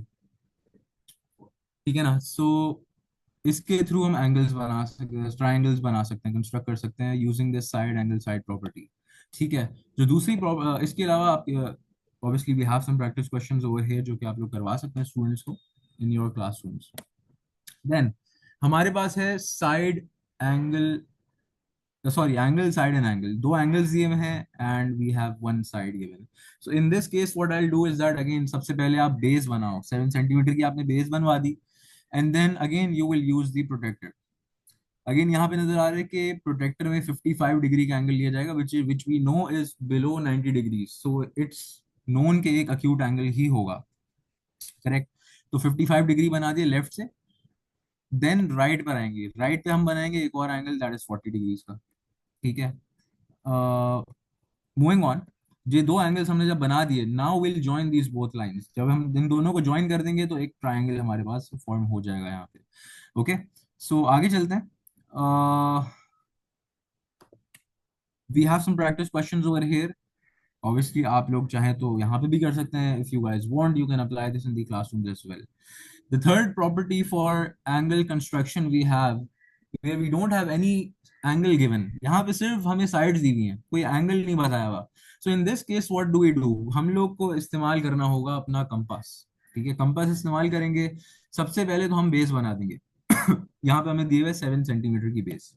ठीक है ना? सो इसके थ्रू हम एंगल्स बना सकते हैं, ट्राइंगल्स बना सकते हैं, कंस्ट्रक्ट कर सकते हैं using this side angle side property. ठीक है। जो दूसरी इसके अलावा आप obviously we have some practice questions over here जो कि आप लोग करवा सकते हैं स्टूडेंट्स को इन योर क्लासरूम्स। देन हमारे पास है side angle, sorry angle side and angle, दो एंगल्स दिए हुए हैं and we have one side given. So in this case what I will do is that again सबसे पहले आप बेस बनाओ, 7 सेंटीमीटर की आपने बेस बनवा दी, and then again you will use the protractor. Again यहाँ पे नजर आ रहा है कि प्रोटेक्टर में 55 डिग्री का एंगल लिया जाएगा which we know is below 90 degree, so it's known के एक अक्यूट एंगल ही होगा, करेक्ट? तो 55 डिग्री बना दिया लेफ्ट से। देन राइट पर आएंगे, राइट पे हम बनाएंगे एक और एंगल दैट इज 40 डिग्रीज का। ठीक है। मूविंग ऑन, ये दो एंगल्स हमने जब बना दिए, now will join these both lines. जब हम इन दोनों को ज्वाइन कर देंगे तो एक ट्राइंगल हमारे पास फॉर्म हो जाएगा यहाँ पे। ओके। सो आगे चलते हैं। We have some practice questions over here. Obviously आप लोग चाहें तो यहाँ पे भी कर सकते हैं, if you guys want you can apply this in the classroom as well. The third property for angle construction we have, where we don't have any angle given. यहाँ पे सिर्फ हमें साइड्स दी हुई हैं, कोई एंगल नहीं बताया हुआ. So in this case what do we do, हम लोग को इस्तेमाल करना होगा अपना कंपास. ठीक है, कंपास इस्तेमाल करेंगे. सबसे पहले तो हम बेस बना देंगे. यहाँ पे हमें दिए हुए 7 सेंटीमीटर की बेस,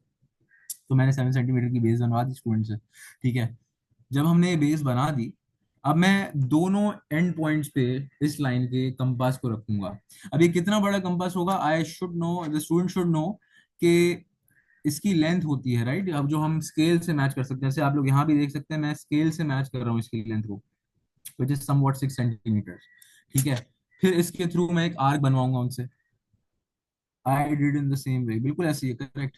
तो मैंने 7 सेंटीमीटर की बेस बनवा दी स्टूडेंट से. ठीक है, जब हमने ये बेस बना दी, अब मैं दोनों एंड पॉइंट्स पे इस लाइन के कंपास को रखूंगा. अब ये कितना बड़ा कंपास होगा, आई should know, the student should know कि इसकी लेंथ होती है, राइट. अब जो हम स्केल से मैच कर सकते हैं, जैसे आप लोग यहाँ भी देख सकते हैं, मैं स्केल से मैच कर रहा हूँ इसकी लेंथ को, विच इज समवॉट 6 सेंटीमीटर. ठीक है, फिर इसके थ्रू मैं एक आर्क बनवाऊंगा उनसे. I did in the same way, बिल्कुल ऐसे ही, correct.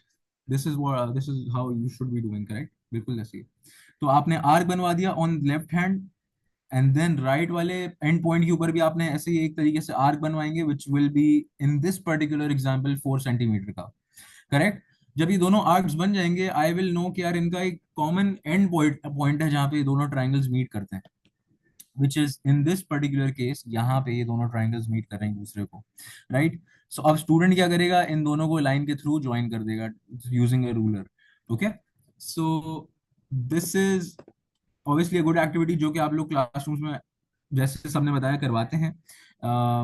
This is how you should be doing, correct, बिल्कुल ऐसे ही. तो आपने आर्क बनवा दिया on left hand, and then right वाले एंड पॉइंट के ऊपर भी आपने ऐसे ही एक तरीके से आर्क बनवाएंगे, which will be in this particular example 4 centimetre का, करेक्ट. जब ये दोनों आर्क्स बन जाएंगे, आई विल नो कि यार इनका एक कॉमन एंड पॉइंट है जहाँ पे ये दोनों ट्राइंगल्स मीट करते हैं, which is in this particular case यहाँ पे ये दोनों ट्राइंगल्स मीट कर रहे हैं एक दूसरे को, राइट. सो अब स्टूडेंट क्या करेगा, इन दोनों को लाइन के थ्रू ज्वाइन कर देगा using a ruler. Okay, so this is obviously a good activity जो कि आप लोग क्लासरूम्स में जैसे सबने बताया करवाते हैं.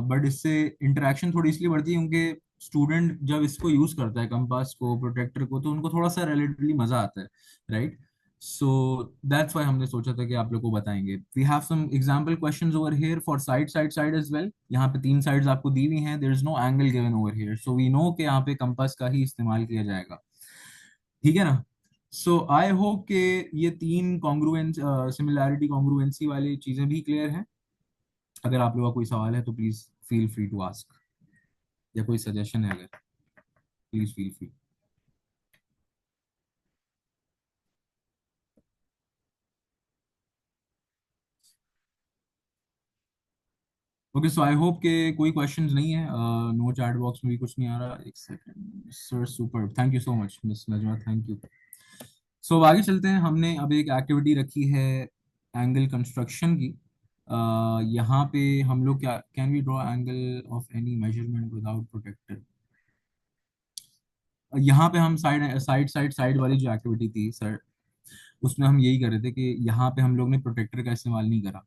बट इससे इंटरेक्शन थोड़ी इसलिए बढ़ती है क्योंकि स्टूडेंट जब इसको यूज करता है, कंपास को, प्रोटेक्टर को, तो उनको थोड़ा सा रिलेटिवली मजा आता है, राइट. सो दैट्स व्हाई हमने सोचा था कि आप लोग को बताएंगे. We have some example questions over here for side as well. यहाँ पे 3 साइड्स आपको दी हुई हैं, there is no angle given over here, so we know कि यहाँ पे कंपास का ही इस्तेमाल किया जाएगा. ठीक है ना. सो आई होप कि ये 3 कॉन्ग्रुएंस सिमिलैरिटी कॉन्ग्रुएंसी वाली चीजें भी क्लियर हैं. अगर आप लोगों का कोई सवाल है तो please feel free to ask, या कोई सजेशन है अगर, please feel free. Okay, so I hope के कोई क्वेश्चंस नहीं है. नो, चैट बॉक्स में भी कुछ नहीं आ रहा. एक second sir, super, thank you so much miss Najma, thank you. So अब आगे चलते हैं. हमने अब एक एक्टिविटी रखी है एंगल कंस्ट्रक्शन की. यहाँ पे हम लोग क्या, can we draw angle of any measurement without protector. यहाँ पे हम साइड वाली जो एक्टिविटी थी सर, उसमें हम यही कर रहे थे कि यहाँ पे हम लोग ने प्रोटेक्टर का इस्तेमाल नहीं करा,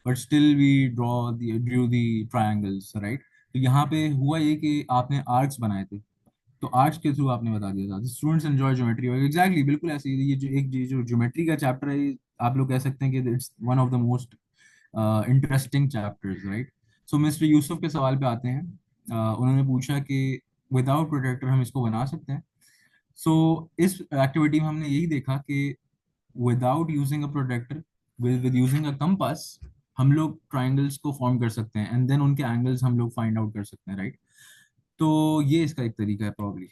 but still we drew the triangles, right. तो यहाँ पे हुआ ये कि आपने आर्क्स बनाए थे, तो आर्ट्स के थ्रू आपने बता दिया था स्टूडेंट्स एंजॉय ज्योमेट्री. एग्जैक्टली, बिल्कुल ऐसे ही. ये जो ज्योमेट्री का चैप्टर है, आप लोग कह सकते हैं कि it's one of the most interesting chapters, right. So mister Yusuf के सवाल पे आते हैं. उन्होंने पूछा कि विदाउट प्रोटेक्टर हम इसको बना सकते हैं. सो इस एक्टिविटी में हमने यही देखा कि without using a protector, with using a compass, हम लोग ट्राइंगल्स को फॉर्म कर सकते हैं, एंड देन उनके एंगल्स हम लोग फाइंड आउट कर सकते हैं, राइट. तो ये इसका एक तरीका है प्रॉब्ली.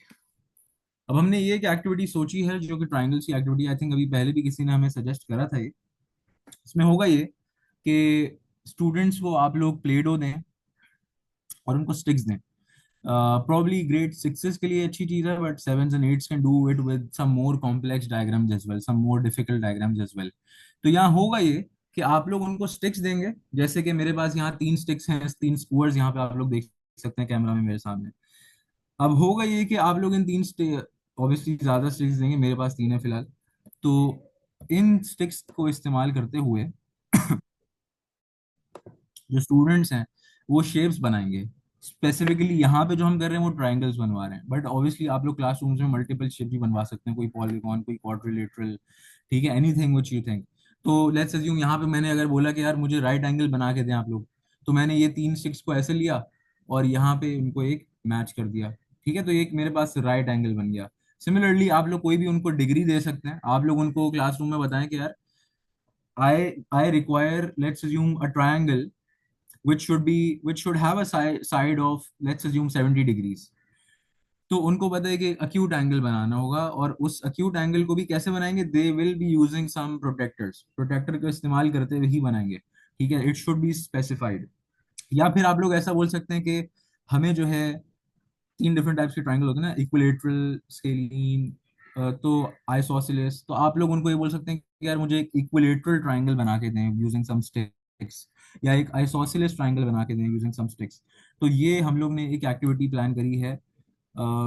अब हमने ये एक एक्टिविटी सोची है जो कि ट्राइंगल्स की एक्टिविटी, आई थिंक अभी पहले भी किसी ने हमें सजेस्ट करा था ये. इसमें होगा ये कि स्टूडेंट्स को आप लोग प्ले डो दें और उनको स्टिक्स दें. प्रॉब्ली ग्रेड 6s के लिए अच्छी चीज है, but 7s and 8s can do it with some more complex diagrams as well, some more difficult diagrams as well. तो यहाँ होगा ये कि आप लोग उनको स्टिक्स देंगे, जैसे कि मेरे पास यहाँ 3 स्टिक्स हैं, 3 स्क्वायर्स यहाँ पे आप लोग देख सकते हैं कैमरा में मेरे सामने. अब होगा ये कि आप लोग इन 3 ऑब्वियसली ज्यादा स्टिक्स देंगे, मेरे पास 3 है फिलहाल. तो इन स्टिक्स को इस्तेमाल करते हुए जो स्टूडेंट्स हैं वो शेप्स बनाएंगे. स्पेसिफिकली यहाँ पे जो हम कर रहे हैं वो ट्राइंगल्स बनवा रहे हैं, बट ऑब्वियसली आप लोग क्लासरूम्स में मल्टीपल शेप भी बनवा सकते हैं, कोई पॉलीगॉन, कोई क्वाड्रिलेटरल, ठीक है, एनीथिंग व्हिच यू थिंक. तो लेट्स अज्यूम यहाँ पे मैंने अगर बोला कि यार मुझे राइट एंगल बना के दें आप लोग, तो मैंने ये 3 स्टिक्स को ऐसे लिया और यहाँ पे उनको एक मैच कर दिया. ठीक है, तो एक मेरे पास राइट एंगल बन गया. सिमिलरली आप लोग कोई भी उनको डिग्री दे सकते हैं. आप लोग उनको क्लासरूम में बताएं कि यार I require, let's assume, a triangle which should have a side of, let's assume, 70 degrees. तो उनको पता है कि acute angle बनाना होगा, और उस acute angle को भी कैसे बनाएंगे, they will be using some protectors, protector का इस्तेमाल करते हुए ही बनाएंगे. ठीक है, it should be specified. या फिर आप लोग ऐसा बोल सकते हैं कि हमें जो है 3 डिफरेंट टाइप्स के ट्राइंगल होते हैं ना, इक्विलेटरल, स्केलीन, तो आइसोसेलेस, तो आप लोग उनको ये बोल सकते हैं कि यार मुझे एक इक्विलेटरल ट्रायंगल बना के दें यूजिंग सम स्टिक्स, या एक आइसोसेलेस ट्रायंगल बना के दें यूजिंग सम स्टिक्स। तो ये हम लोग ने एक एक्टिविटी प्लान करी है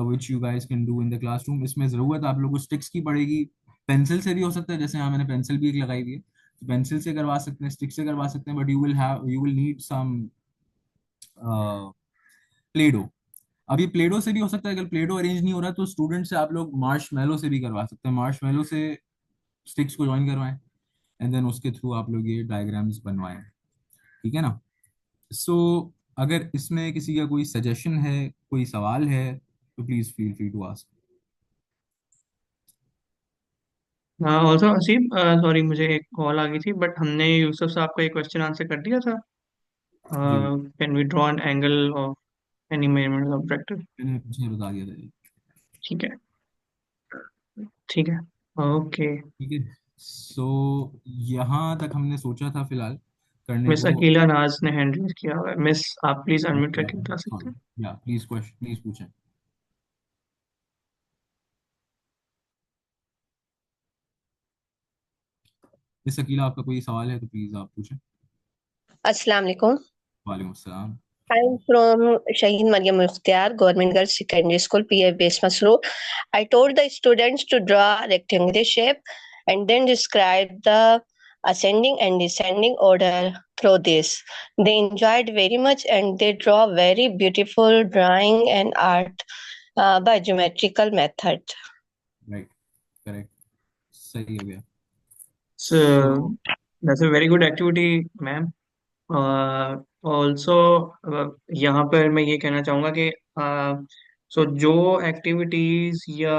विच you guys can do in the classroom. इसमें ज़रूरत आप लोगों को स्टिक्स की पड़ेगी, पेंसिल से भी हो सकता है, जैसे यहाँ मैंने पेंसिल भी एक लगाई हुई है, तो पेंसिल से करवा सकते हैं, स्टिक से करवा सकते हैं, but you will need some play dough. अब ये प्लेडो से भी हो सकता है, अगर प्लेडो अरेंज नहीं हो रहा तो स्टूडेंट से आप लोग मार्श मेलो से भी करवा सकते हैं, मार्श मेलो से स्टिक्स को ज्वाइन करवाएं एंड देन उसके थ्रू आप लोग ये डायग्राम्स बनवाएं। ठीक है ना? सो अगर इसमें किसी का कोई सजेशन है, कोई सवाल है, तो please feel free to ask. हाँ ऑल्सो हसीब, सॉरी मुझे एक कॉल आ गई थी, बट हमने यूसुफ साहब का एक क्वेश्चन आंसर कर दिया था। जी can we draw an angle of any measurement objective? मैंने मुझे बता दिया था जी। ठीक है, ठीक है, ओके। ठीक है, सो यहाँ तक हमने सोचा था फिलहाल करने मिस को। अकीला नाज ने हैंड रेज किया हुआ है। मिस, आप प्लीज अनम्यूट करके बता सकते हैं? या प्लीज क्वेश्चन प्लीज पूछें। इस अकीला आपका कोई सवाल है तो प्लीज आप पूछें। अस्सलाम वालेकुम। वालेकुम अस्सलाम। I'm from Shaheen Mariam Mukhtar, Government Girls Secondary School, PA Base Masroor. I told the students to draw a rectangular shape and then describe the ascending and descending order through this. They enjoyed very much and they draw very beautiful drawing and art by geometrical method. Right, correct, सही हो गया। So so that's a very good activity, ma'am. Also यहाँ पर मैं ये कहना चाहूँगा कि जो एक्टिविटीज़ या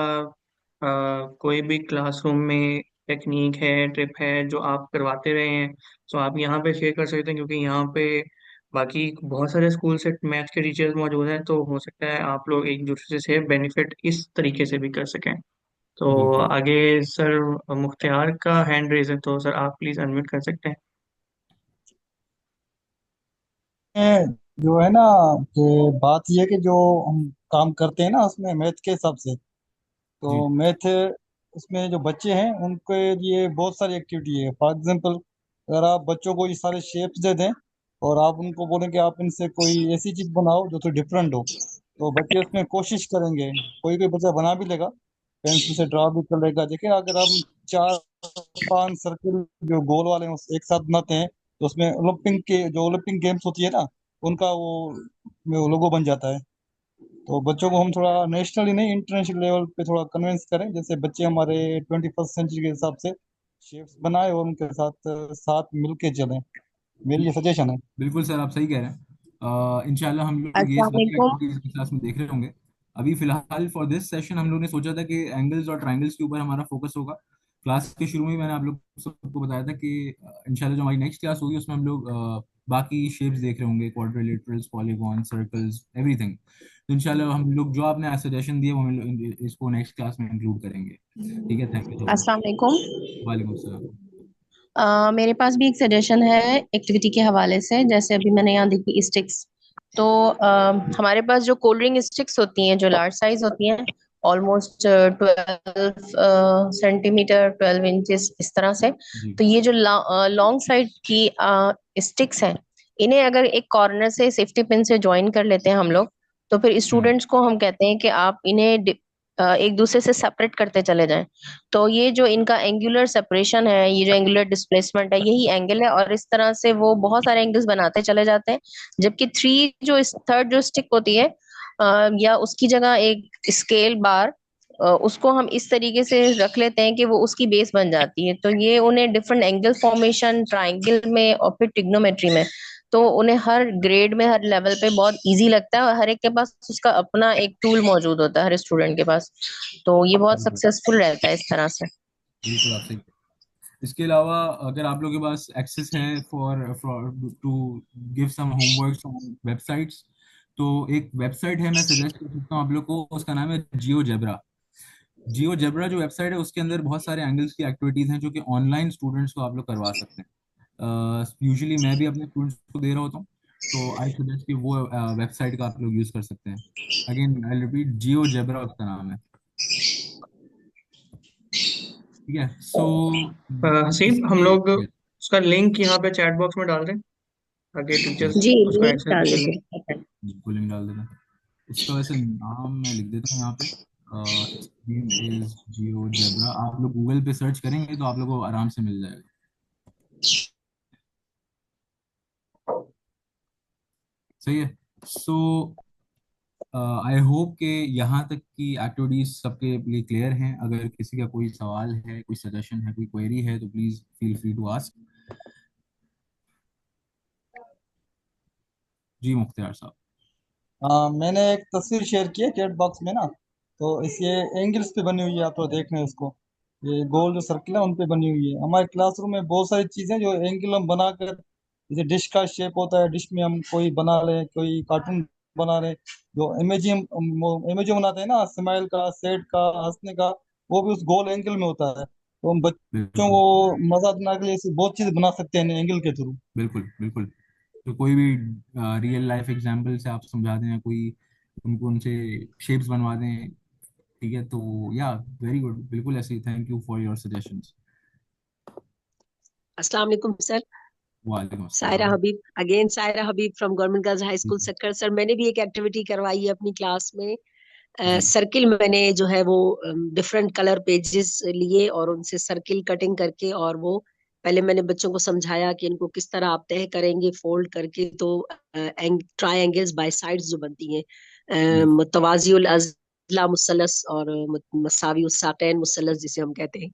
कोई भी क्लासरूम में टेक्निक है, ट्रिप है जो आप करवाते रहे हैं, सो आप यहाँ पे शेयर कर सकते हैं, क्योंकि यहाँ पे बाकी बहुत सारे स्कूल से मैथ्स के टीचर्स मौजूद हैं, तो हो सकता है आप लोग एक दूसरे से बेनिफिट इस तरीके से भी कर सकें। तो बिल्कुल आगे सर मुख्तियार का हैंड रेज है, तो सर आप प्लीज़ अनम्यूट कर सकते हैं। जो है ना, कि बात ये है कि जो हम काम करते हैं ना उसमें मैथ के हिसाब से, जी। तो मैथ उसमें जो बच्चे हैं उनके लिए बहुत सारी एक्टिविटी है। फॉर एग्जांपल, अगर आप बच्चों को ये सारे शेप्स दे दें और आप उनको बोलें कि आप इनसे कोई ऐसी चीज बनाओ जो तो डिफरेंट हो, तो बच्चे उसमें कोशिश करेंगे। कोई कोई बच्चा बना भी लेगा, पेंसिल से ड्रा भी कर लेगा। देखिए, अगर हम 4-5 सर्किल जो गोल वाले हैं एक साथ बनाते हैं, तो उसमें ओलंपिक गेम्स होती है ना, उनका वो लोगो बन जाता है। तो बच्चों को हम थोड़ा नेशनली नहीं, इंटरनेशनल लेवल पे थोड़ा कन्विंस करें, जैसे बच्चे हमारे 21st सेंचुरी के हिसाब से शेप्स बनाए और उनके साथ साथ मिलके चलें। मेरी ये सजेशन है। बिल्कुल सर, आप सही कह रहे हैं। इंशाल्लाह हम लोग ये अस्सलाम बाकी वालेकुम। एक्टिविटीज क्लास में देख रहे होंगे। अभी फिलहाल फॉर दिस सेशन हम लोग ने सोचा था कि एंगल्स और ट्रायंगल्स के ऊपर हमारा फोकस होगा। क्लास के शुरू में ही मैंने आप लोग सबको बताया था कि इंशाल्लाह जो हमारी नेक्स्ट क्लास होगी उसमें हम लोग बाकी शेप्स देख रहे होंगे, क्वाड्रिलेटरल्स, पॉलीगॉन, सर्कल्स, एवरीथिंग। तो इंशाल्लाह हम लोग जो आपने सजेशन दिए वो हम लोग इसको नेक्स्ट क्लास में इंक्लूड करेंगे। ठीक है, थैंक यू सो मच। अस्सलाम वालेकुम। वालेकुम सलाम। मेरे पास भी एक सजेशन है एक्टिविटी के हवाले से। जैसे अभी मैंने यहाँ देखी स्टिक्स, तो हमारे पास जो कोल्ड ड्रिंक स्टिक्स होती हैं जो लार्ज साइज होती हैं, ऑलमोस्ट 12 सेंटीमीटर, 12 इंचेस इस तरह से। जी। तो ये जो लॉन्ग साइड की स्टिक्स हैं, इन्हें अगर एक कॉर्नर से सेफ्टी पिन से ज्वाइन कर लेते हैं हम लोग, तो फिर हम्म। स्टूडेंट्स को हम कहते हैं कि आप इन्हें एक दूसरे से सेपरेट करते चले जाएं। तो ये जो इनका एंगुलर सेपरेशन है, ये जो एंगुलर डिस्प्लेसमेंट है, यही एंगल है, और इस तरह से वो बहुत सारे एंगल्स बनाते चले जाते हैं। जबकि थर्ड जो स्टिक होती है, या उसकी जगह एक स्केल बार, उसको हम इस तरीके से रख लेते हैं कि वो उसकी बेस बन जाती है। तो ये उन्हें डिफरेंट एंगल फॉर्मेशन, ट्राइंगल में और फिर ट्रिग्नोमेट्री में, तो उन्हें हर ग्रेड में, हर लेवल पे बहुत इजी लगता है, और हर एक के पास उसका अपना एक टूल मौजूद होता है, हर स्टूडेंट के पास। तो ये बहुत बिल्कुल सक्सेसफुल रहता है इस तरह से। बिल्कुल, आप सही। इसके अलावा अगर आप लोगों के पास एक्सेस है for for to give some homework on websites, तो एक वेबसाइट है, मैं सजेस्ट कर सकता हूँ आप लोग को, उसका नाम है जियो जेब्रा। जियो जेब्रा जो वेबसाइट है उसके अंदर बहुत सारे एंगल्स की एक्टिविटीज हैं जो कि ऑनलाइन स्टूडेंट्स को आप लोग करवा सकते हैं। यूजुअली मैं भी अपने स्टूडेंट्स को दे रहा होता हूँ, तो आई सजेस्ट कि वो वेबसाइट का आप लोग यूज कर सकते हैं। Again I repeat, Jio zebra उसका नाम है। ठीक है। सो हसीब, हम इसके लोग उसका लिंक यहाँ पे चैट बॉक्स में डाल दें ताकि टीचर्स जी, उसको लिंक एक्सेस भी डाल कर लें। दीजिए। बिल्कुल लिंक डाल देना। उसका वैसे नाम मैं लिख देता हूँ यहाँ पे। Name is Jio zebra. आप लोग गूगल पे सर्च करेंगे तो आप लोगों को आराम से मिल जाएगा। सही है। सो आई होप कि यहाँ तक की एक्टिविटीज सबके लिए क्लियर हैं। अगर किसी का कोई सवाल है, कोई सजेशन है, कोई क्वेरी है तो please feel free to ask. जी मुख्तियार साहब। हाँ, मैंने एक तस्वीर शेयर की है चैट बॉक्स में ना। तो इस ये एंगल्स पे बनी हुई है, आप तो देख रहे हैं उसको। ये गोल जो सर्कल है उन पे बनी हुई है। हमारे क्लासरूम में बहुत सारी चीजें जो एंगल हम बनाकर, जैसे डिश का शेप होता है, डिश में हम कोई बना रहे, कोई कार्टून बना रहे, जो इमेज बनाते हैं ना, स्माइल का, सैड का, हंसने का, वो भी उस गोल एंगल में होता है। तो हम बच्चों बिल्कुल को मजा देने के लिए ऐसी बहुत चीज बना सकते हैं एंगल के थ्रू। बिल्कुल बिल्कुल। तो कोई भी रियल लाइफ एग्जांपल से आप समझा दें, या कोई उनको उनसे शेप्स बनवा दें। ठीक है। तो या वेरी गुड, बिल्कुल ऐसे ही। Thank you for your suggestions. अस्सलाम वालेकुम सर। वालेकुम सायरा अस्सलाम। Habib, again Saira Habib from government girls high school Sukkur. Sir मैंने भी एक एक्टिविटी करवाई है अपनी क्लास में। जी सर्किल मैंने जो है वो डिफरेंट कलर पेजेस लिए और उनसे सर्किल कटिंग करके, और वो पहले मैंने बच्चों को समझाया कि इनको किस तरह आप तय करेंगे फोल्ड करके। तो ट्राई एंगल्स बाय साइड्स जो बनती हैं, यस मुतवाजिउल अज़ला मुसलस और मसावी साकैन मुसलस जिसे हम कहते हैं।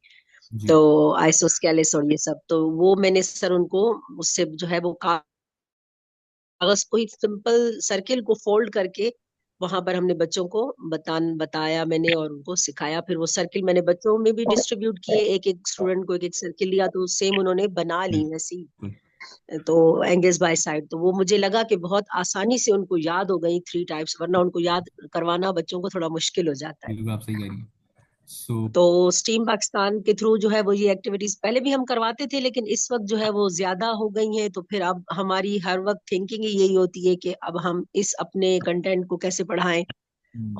जी तो आइसोस्केलिस और ये सब, तो वो मैंने सर उनको उससे जो है वो कागज को ही सिंपल सर्किल को फोल्ड करके वहां पर हमने बच्चों को बताया मैंने और उनको सिखाया। फिर वो सर्किल मैंने बच्चों में भी डिस्ट्रीब्यूट किए, एक एक स्टूडेंट को एक एक सर्किल लिया तो सेम उन्होंने बना ली वैसी। बिल्कुल तो एंगेज बाय साइड, तो वो मुझे लगा कि बहुत आसानी से उनको याद हो गई 3 टाइप्स, वरना उनको याद करवाना बच्चों को थोड़ा मुश्किल हो जाता है। बिल्कुल आप सही कह रही हैं। सो तो स्टीम पाकिस्तान के थ्रू जो है वो ये एक्टिविटीज पहले भी हम करवाते थे, लेकिन इस वक्त जो है वो ज्यादा हो गई हैं। तो फिर अब हमारी हर वक्त थिंकिंग ही यही होती है कि अब हम इस अपने कंटेंट को कैसे पढ़ाएं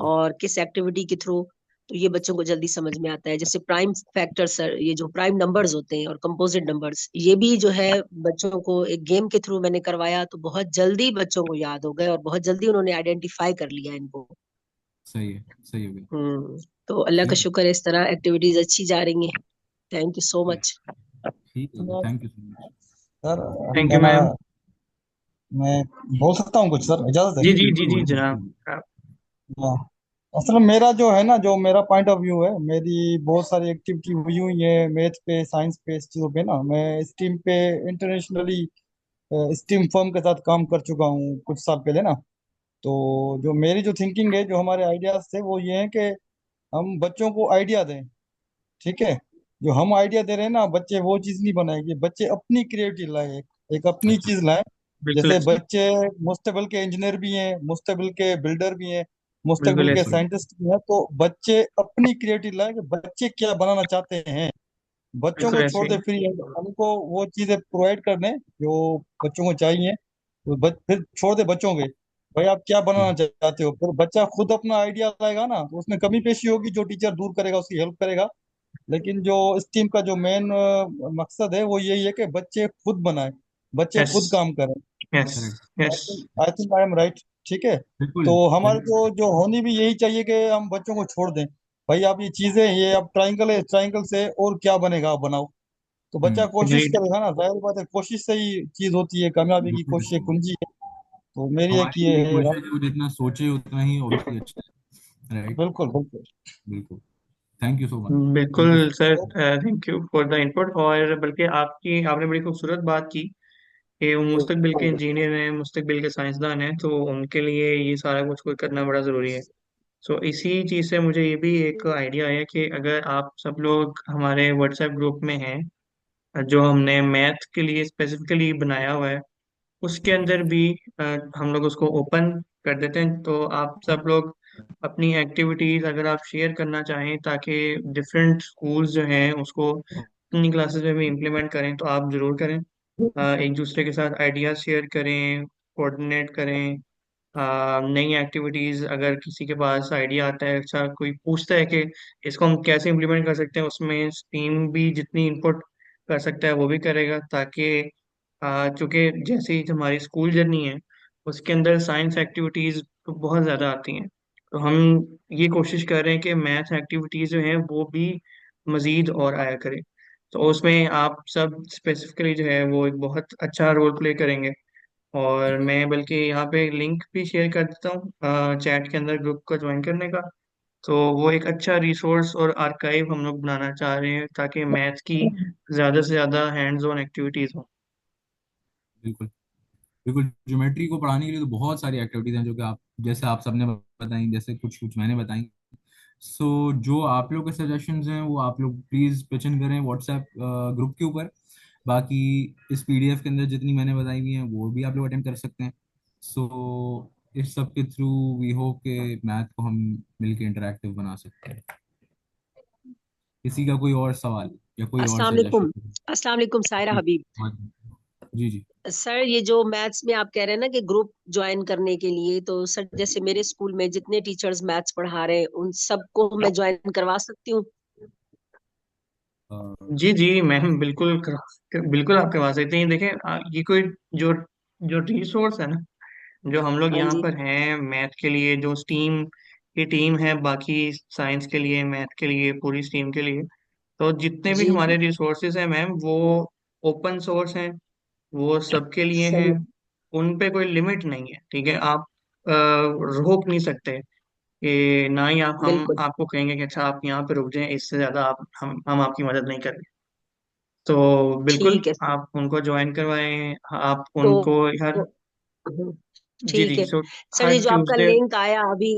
और किस एक्टिविटी के थ्रू, तो ये बच्चों को जल्दी समझ में आता है। जैसे प्राइम फैक्टर सर, ये जो प्राइम नंबर्स होते हैं और कंपोजिट नंबर्स, ये भी जो है बच्चों को एक गेम के थ्रू मैंने करवाया, तो बहुत जल्दी बच्चों को याद हो गए और बहुत जल्दी उन्होंने आइडेंटिफाई कर लिया इनको। सही है, सही हो गया। तो अल्लाह का ठीक शुक्र है, इस तरह एक्टिविटीज अच्छी जा रही हैं। थैंक यू सो है। मच। ठीक है, thank you so much. Sir, thank you क्या ना, मैम। मैं बोल सकता हूँ कुछ सर, इजाजत है? जी जी जी जी बिल्कुल जी बोलिए, जनाब। बिल्कुल। आप- हाँ, असल में मेरा जो है ना, जो मेरा पॉइंट ऑफ व्यू है, मेरी बहुत सारी एक्टिविटी हुई हुई है मैथ पे, साइंस पे, इस चीज़ों पे ना। मैं स्टीम पे इंटरनेशनली स्टीम फर्म के साथ काम कर चुका हूँ कुछ साल पहले ना। तो जो मेरी जो थिंकिंग है, जो हमारे आइडियाज थे, वो ये है कि हम बच्चों को आइडिया दें। ठीक है। जो हम आइडिया दे रहे हैं ना, बच्चे वो चीज़ नहीं बनाएंगे, बच्चे अपनी क्रिएटिव लाए, एक अपनी अच्छा। चीज़ लाए। बिल्कुल जैसे ऐसे। बच्चे मुस्तकबिल के इंजीनियर भी हैं, मुस्तकबिल के बिल्डर भी हैं, बिल्कुल मुस्तकबिल के ऐसे। साइंटिस्ट भी हैं। तो बच्चे अपनी क्रिएटिव लाए कि बच्चे क्या बनाना चाहते हैं। बच्चों बिल्कुल को ऐसे। छोड़ दे फ्री, हमको वो चीजें प्रोवाइड कर दें जो बच्चों को चाहिए। तो फिर छोड़ दे बच्चों के, भाई आप क्या बनाना चाहते हो। फिर बच्चा खुद अपना आइडिया लाएगा ना, तो उसमें कमी पेशी होगी, जो टीचर दूर करेगा उसकी हेल्प करेगा। लेकिन जो इस टीम का जो मेन मकसद है, वो यही है कि बच्चे खुद बनाए, बच्चे यस खुद काम करें। Yes correct. Yes. I think I am right. ठीक है। बिल्कुल तो हमारे बिल्कुल। जो जो होनी भी यही चाहिए कि हम बच्चों को छोड़ दें, भाई आप ये चीजें, ये अब ट्राइंगल है, ट्राइंगल से और क्या बनेगा आप बनाओ। तो बच्चा कोशिश एग्रीड। करेगा ना, जाहिर बात है, कोशिश से ही चीज होती है, कामयाबी की बिल्कुल कोशिश एक बिल्कुल। कुंजी है। तो मेरी एक हमारी ये ये है। कोशिश है, वो जितना सोचे उतना ही ऑब्वियसली अच्छा है। राइट। बिल्कुल बिल्कुल। बिल्कुल। Thank you so much. Thank you बिल्कुल सो सर। तो thank you for the input. और बल्कि आपने बड़ी खूबसूरत बात की कि वो मुस्तकबिल के इंजीनियर हैं, मुस्तकबिल के साइंसदान हैं, तो उनके लिए ये सारा कुछ कोई करना बड़ा ज़रूरी है। सो इसी चीज़ से मुझे ये भी एक आइडिया आया कि अगर आप सब लोग हमारे व्हाट्सएप ग्रुप में हैं जो हमने मैथ के लिए स्पेसिफिकली बनाया हुआ है, उसके अंदर भी अ, हम लोग उसको ओपन कर देते हैं। तो आप सब लोग अपनी एक्टिविटीज अगर आप शेयर करना चाहें ताकि डिफरेंट स्कूल्स जो हैं उसको अपनी क्लासेस में भी इम्प्लीमेंट करें, तो आप जरूर करें। एक दूसरे के साथ आइडियाज शेयर करें, कोऑर्डिनेट करें, नई एक्टिविटीज, अगर किसी के पास आइडिया आता है, अच्छा कोई पूछता है कि इसको हम कैसे इम्प्लीमेंट कर सकते हैं, उसमें टीम भी जितनी इनपुट कर सकता है वो भी करेगा, ताकि चूंकि जैसे ही हमारी स्कूल जर्नी है उसके अंदर साइंस एक्टिविटीज तो बहुत ज़्यादा आती हैं, तो हम ये कोशिश कर रहे हैं कि मैथ एक्टिविटीज जो हैं वो भी मज़ीद और आया करें। तो उसमें आप सब स्पेसिफिकली जो है वो एक बहुत अच्छा रोल प्ले करेंगे। और मैं बल्कि यहाँ पे लिंक भी शेयर कर देता हूँ चैट के अंदर ग्रुप को ज्वाइन करने का। तो वो एक अच्छा रिसोर्स और आर्काइव हम लोग बनाना चाह रहे हैं ताकि मैथ की ज़्यादा से ज़्यादा हैंड्स ऑन एक्टिविटीज़ हो। बिल्कुल बिल्कुल। ज्योमेट्री को पढ़ाने के लिए तो बहुत सारी एक्टिविटीज हैं जो कि आप, जैसे आप सबने बताई, जैसे कुछ कुछ मैंने बताई। सो जो आप लोग के सजेशंस हैं वो आप लोग प्लीज पिचिन करें व्हाट्सएप ग्रुप के ऊपर। बाकी इस पीडीएफ के अंदर जितनी मैंने बताई हुई हैं वो भी आप लोग अटेम्प्ट कर सकते हैं। सो इस सब के थ्रू वी होप के मैथ को हम मिलके इंटरेक्टिव बना सकते हैं। किसी का कोई और सवाल या कोई और अस्सलाम वालेकुम। सजेशन? अस्सलाम वालेकुम सायरा हबीब। जी जी। सर ये जो मैथ्स में आप कह रहे हैं ना कि ग्रुप ज्वाइन करने के लिए, तो सर जैसे मेरे स्कूल में जितने टीचर्स मैथ्स पढ़ा रहे हैं उन सबको मैं ज्वाइन करवा सकती हूँ? जी जी मैम, बिल्कुल आप करवा सकते हैं। देखें ये कोई जो जो रिसोर्स है ना, जो हम लोग हाँ यहाँ जी। पर हैं मैथ के लिए, जो स्टीम की टीम है, बाकी साइंस के लिए, मैथ के लिए, पूरी स्टीम के लिए, तो जितने भी जी हमारे जी। रिसोर्सेज हैं मैम वो ओपन सोर्स हैं, वो सबके लिए हैं। सही। उन पे कोई लिमिट नहीं है, ठीक है। आप रोक नहीं सकते कि ना ही आप हम बिल्कुल। आपको कहेंगे कि अच्छा आप यहाँ पे रुक जाएं, इससे ज्यादा आप हम आपकी मदद नहीं करेंगे। तो बिल्कुल ठीक है सर। आप उनको ज्वाइन करवाएं, आप तो, उनको हर, तो हम्म, जी ठीक जी, है सो सर। हर ये जो आपका ट्यूसडे, लिंक आया अभी,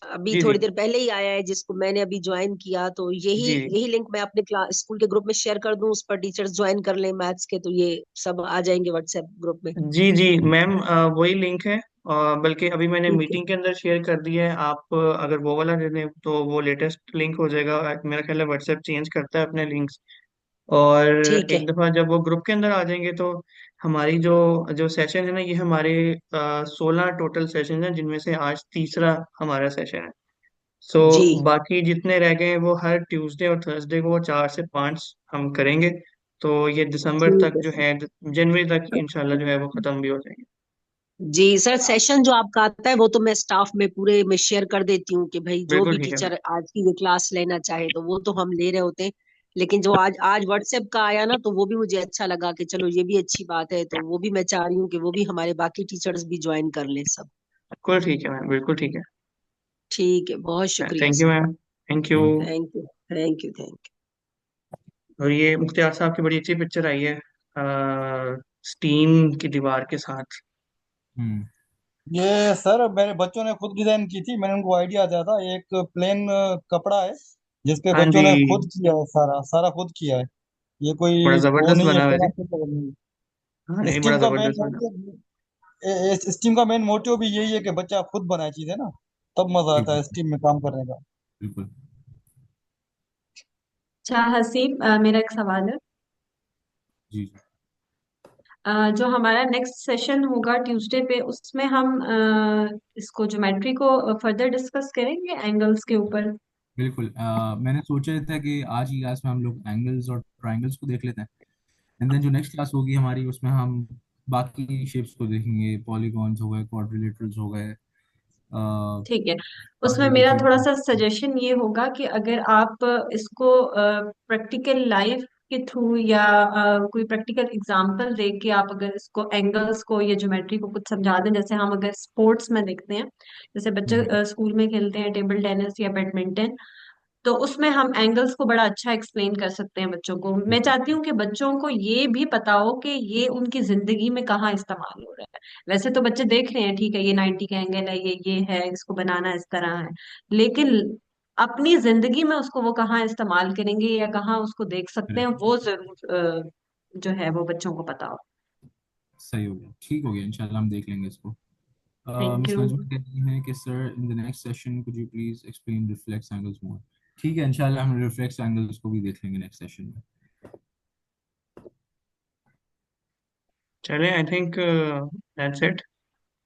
अभी जी जी थोड़ी देर पहले ही आया है, जिसको मैंने अभी ज्वाइन किया, तो यही जी यही लिंक मैं अपने क्लास स्कूल के ग्रुप में शेयर कर दूं, उस पर टीचर्स ज्वाइन कर लें मैथ्स के, तो ये सब आ जाएंगे व्हाट्सएप ग्रुप में। जी जी मैम, वही लिंक है। बल्कि अभी मैंने ठीक है। मीटिंग के अंदर शेयर कर दिया है। आप अगर वो वाला दे दें तो वो लेटेस्ट लिंक हो जाएगा। मेरा ख्याल है व्हाट्सएप चेंज करता है अपने लिंक्स। और ठीक है। एक दफ़ा जब वो ग्रुप के अंदर आ जाएंगे तो हमारी जो जो सेशन है ना, ये हमारे 16 टोटल सेशन है, जिनमें से आज तीसरा हमारा सेशन है। सो जी। बाकी जितने रह गए हैं वो हर ट्यूसडे और थर्सडे को 4 से 5 हम करेंगे। तो ये दिसंबर ठीक तक है जो सर। है, जनवरी तक इंशाल्लाह जो है वो खत्म भी हो जाएंगे। जी सर, सेशन जो आपका आता है वो तो मैं स्टाफ में पूरे में शेयर कर देती हूँ कि भाई जो बिल्कुल भी ठीक है। टीचर आज की ये क्लास लेना चाहे तो वो तो हम ले रहे होते हैं। लेकिन जो आज आज व्हाट्सएप का आया ना, तो वो भी मुझे अच्छा लगा कि चलो ये भी अच्छी बात है, तो वो भी मैं चाह रही हूँ कि वो भी हमारे बाकी टीचर्स भी ज्वाइन कर लें सब। बिल्कुल ठीक है मैम, बिल्कुल ठीक है। ठीक है, बहुत शुक्रिया thank you sir. Ma'am. Thank you. Thank thank you thank you thank और ये मुख्तियार साहब की बड़ी अच्छी पिक्चर आई है स्टीम की दीवार के साथ। यू। ये सर मेरे बच्चों ने खुद डिजाइन की थी, मैंने उनको आइडिया दिया था। एक प्लेन कपड़ा है जिसपे हाँ बच्चों जी, ने खुद किया है, सारा सारा खुद किया है। ये बड़ा कोई वो जबरदस्त नहीं है बना वैसे। पेना नहीं हाँ है। नहीं, बड़ा स्टीम का मेन जबरदस्त बना। मोटिव, स्टीम का मेन मोटिव भी यही है कि बच्चा खुद बनाए चीजें ना, तब मजा आता है बिल्कुल स्टीम में काम करने का। बिल्कुल। अच्छा हसीब, मेरा एक सवाल है। जी जी। जो हमारा नेक्स्ट सेशन होगा ट्यूसडे पे, उसमें हम इसको ज्योमेट्री को फर्दर डिस्कस करेंगे एंगल्स के ऊपर। बिल्कुल मैंने सोचा था कि आज की क्लास में हम लोग एंगल्स और ट्रायंगल्स को देख लेते हैं, एंड देन जो नेक्स्ट क्लास होगी हमारी उसमें हम बाकी शेप्स को देखेंगे, पॉलीगॉन्स हो गए, क्वाड्रिलेटरल्स हो गए, ठीक है। उसमें आगे की मेरा थोड़ा चीजें। सा सजेशन ये होगा कि अगर आप इसको प्रैक्टिकल लाइफ के थ्रू या कोई प्रैक्टिकल एग्जांपल दे के आप अगर इसको एंगल्स को या ज्योमेट्री को कुछ समझा दें, जैसे हम अगर स्पोर्ट्स में देखते हैं, जैसे बच्चे हम्म। स्कूल में खेलते हैं टेबल टेनिस या बैडमिंटन, तो उसमें हम एंगल्स को बड़ा अच्छा एक्सप्लेन कर सकते हैं बच्चों को। मैं बिल्कुल चाहती हूँ कि बच्चों को ये भी पता हो कि ये उनकी जिंदगी में कहाँ इस्तेमाल हो रहा है। वैसे तो बच्चे देख रहे हैं, ठीक है ये 90 का एंगल है, ये है, इसको बनाना इस तरह है, लेकिन अपनी जिंदगी में उसको वो कहाँ इस्तेमाल करेंगे या कहाँ उसको देख सकते हैं, करेक्ट। वो जरूर जो है वो बच्चों को पता हो। सही हो गया, ठीक हो गया, इंशाल्लाह हम देख लेंगे इसको। Thank miss you. नजमा कहती हैं कि sir in the next session could you please explain reflex angles more. ठीक है, इंशाल्लाह हम रिफ्लेक्स एंगल्स को भी देख लेंगे नेक्स्ट सेशन में। चले, आई थिंक दैट्स इट।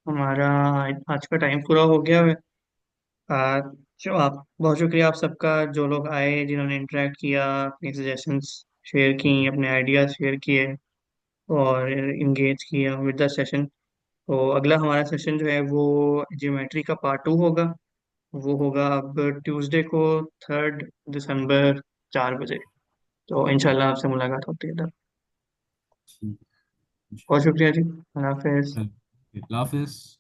हमारा आज का टाइम पूरा हो गया है। आ, जो आप बहुत शुक्रिया आप सबका, जो लोग आए, जिन्होंने इंटरेक्ट किया, अपनी सजेशंस शेयर की, अपने आइडियाज शेयर किए और इंगेज किया विद द सेशन। तो अगला हमारा सेशन जो है वो ज्योमेट्री का पार्ट 2 होगा। वो होगा अब ट्यूसडे को 3 दिसंबर 4 बजे। तो इंशाल्लाह आपसे मुलाकात होती है तब। ठीक। बहुत शुक्रिया जी, अल्लाह हाफिज़। अल्लाह हाफिज।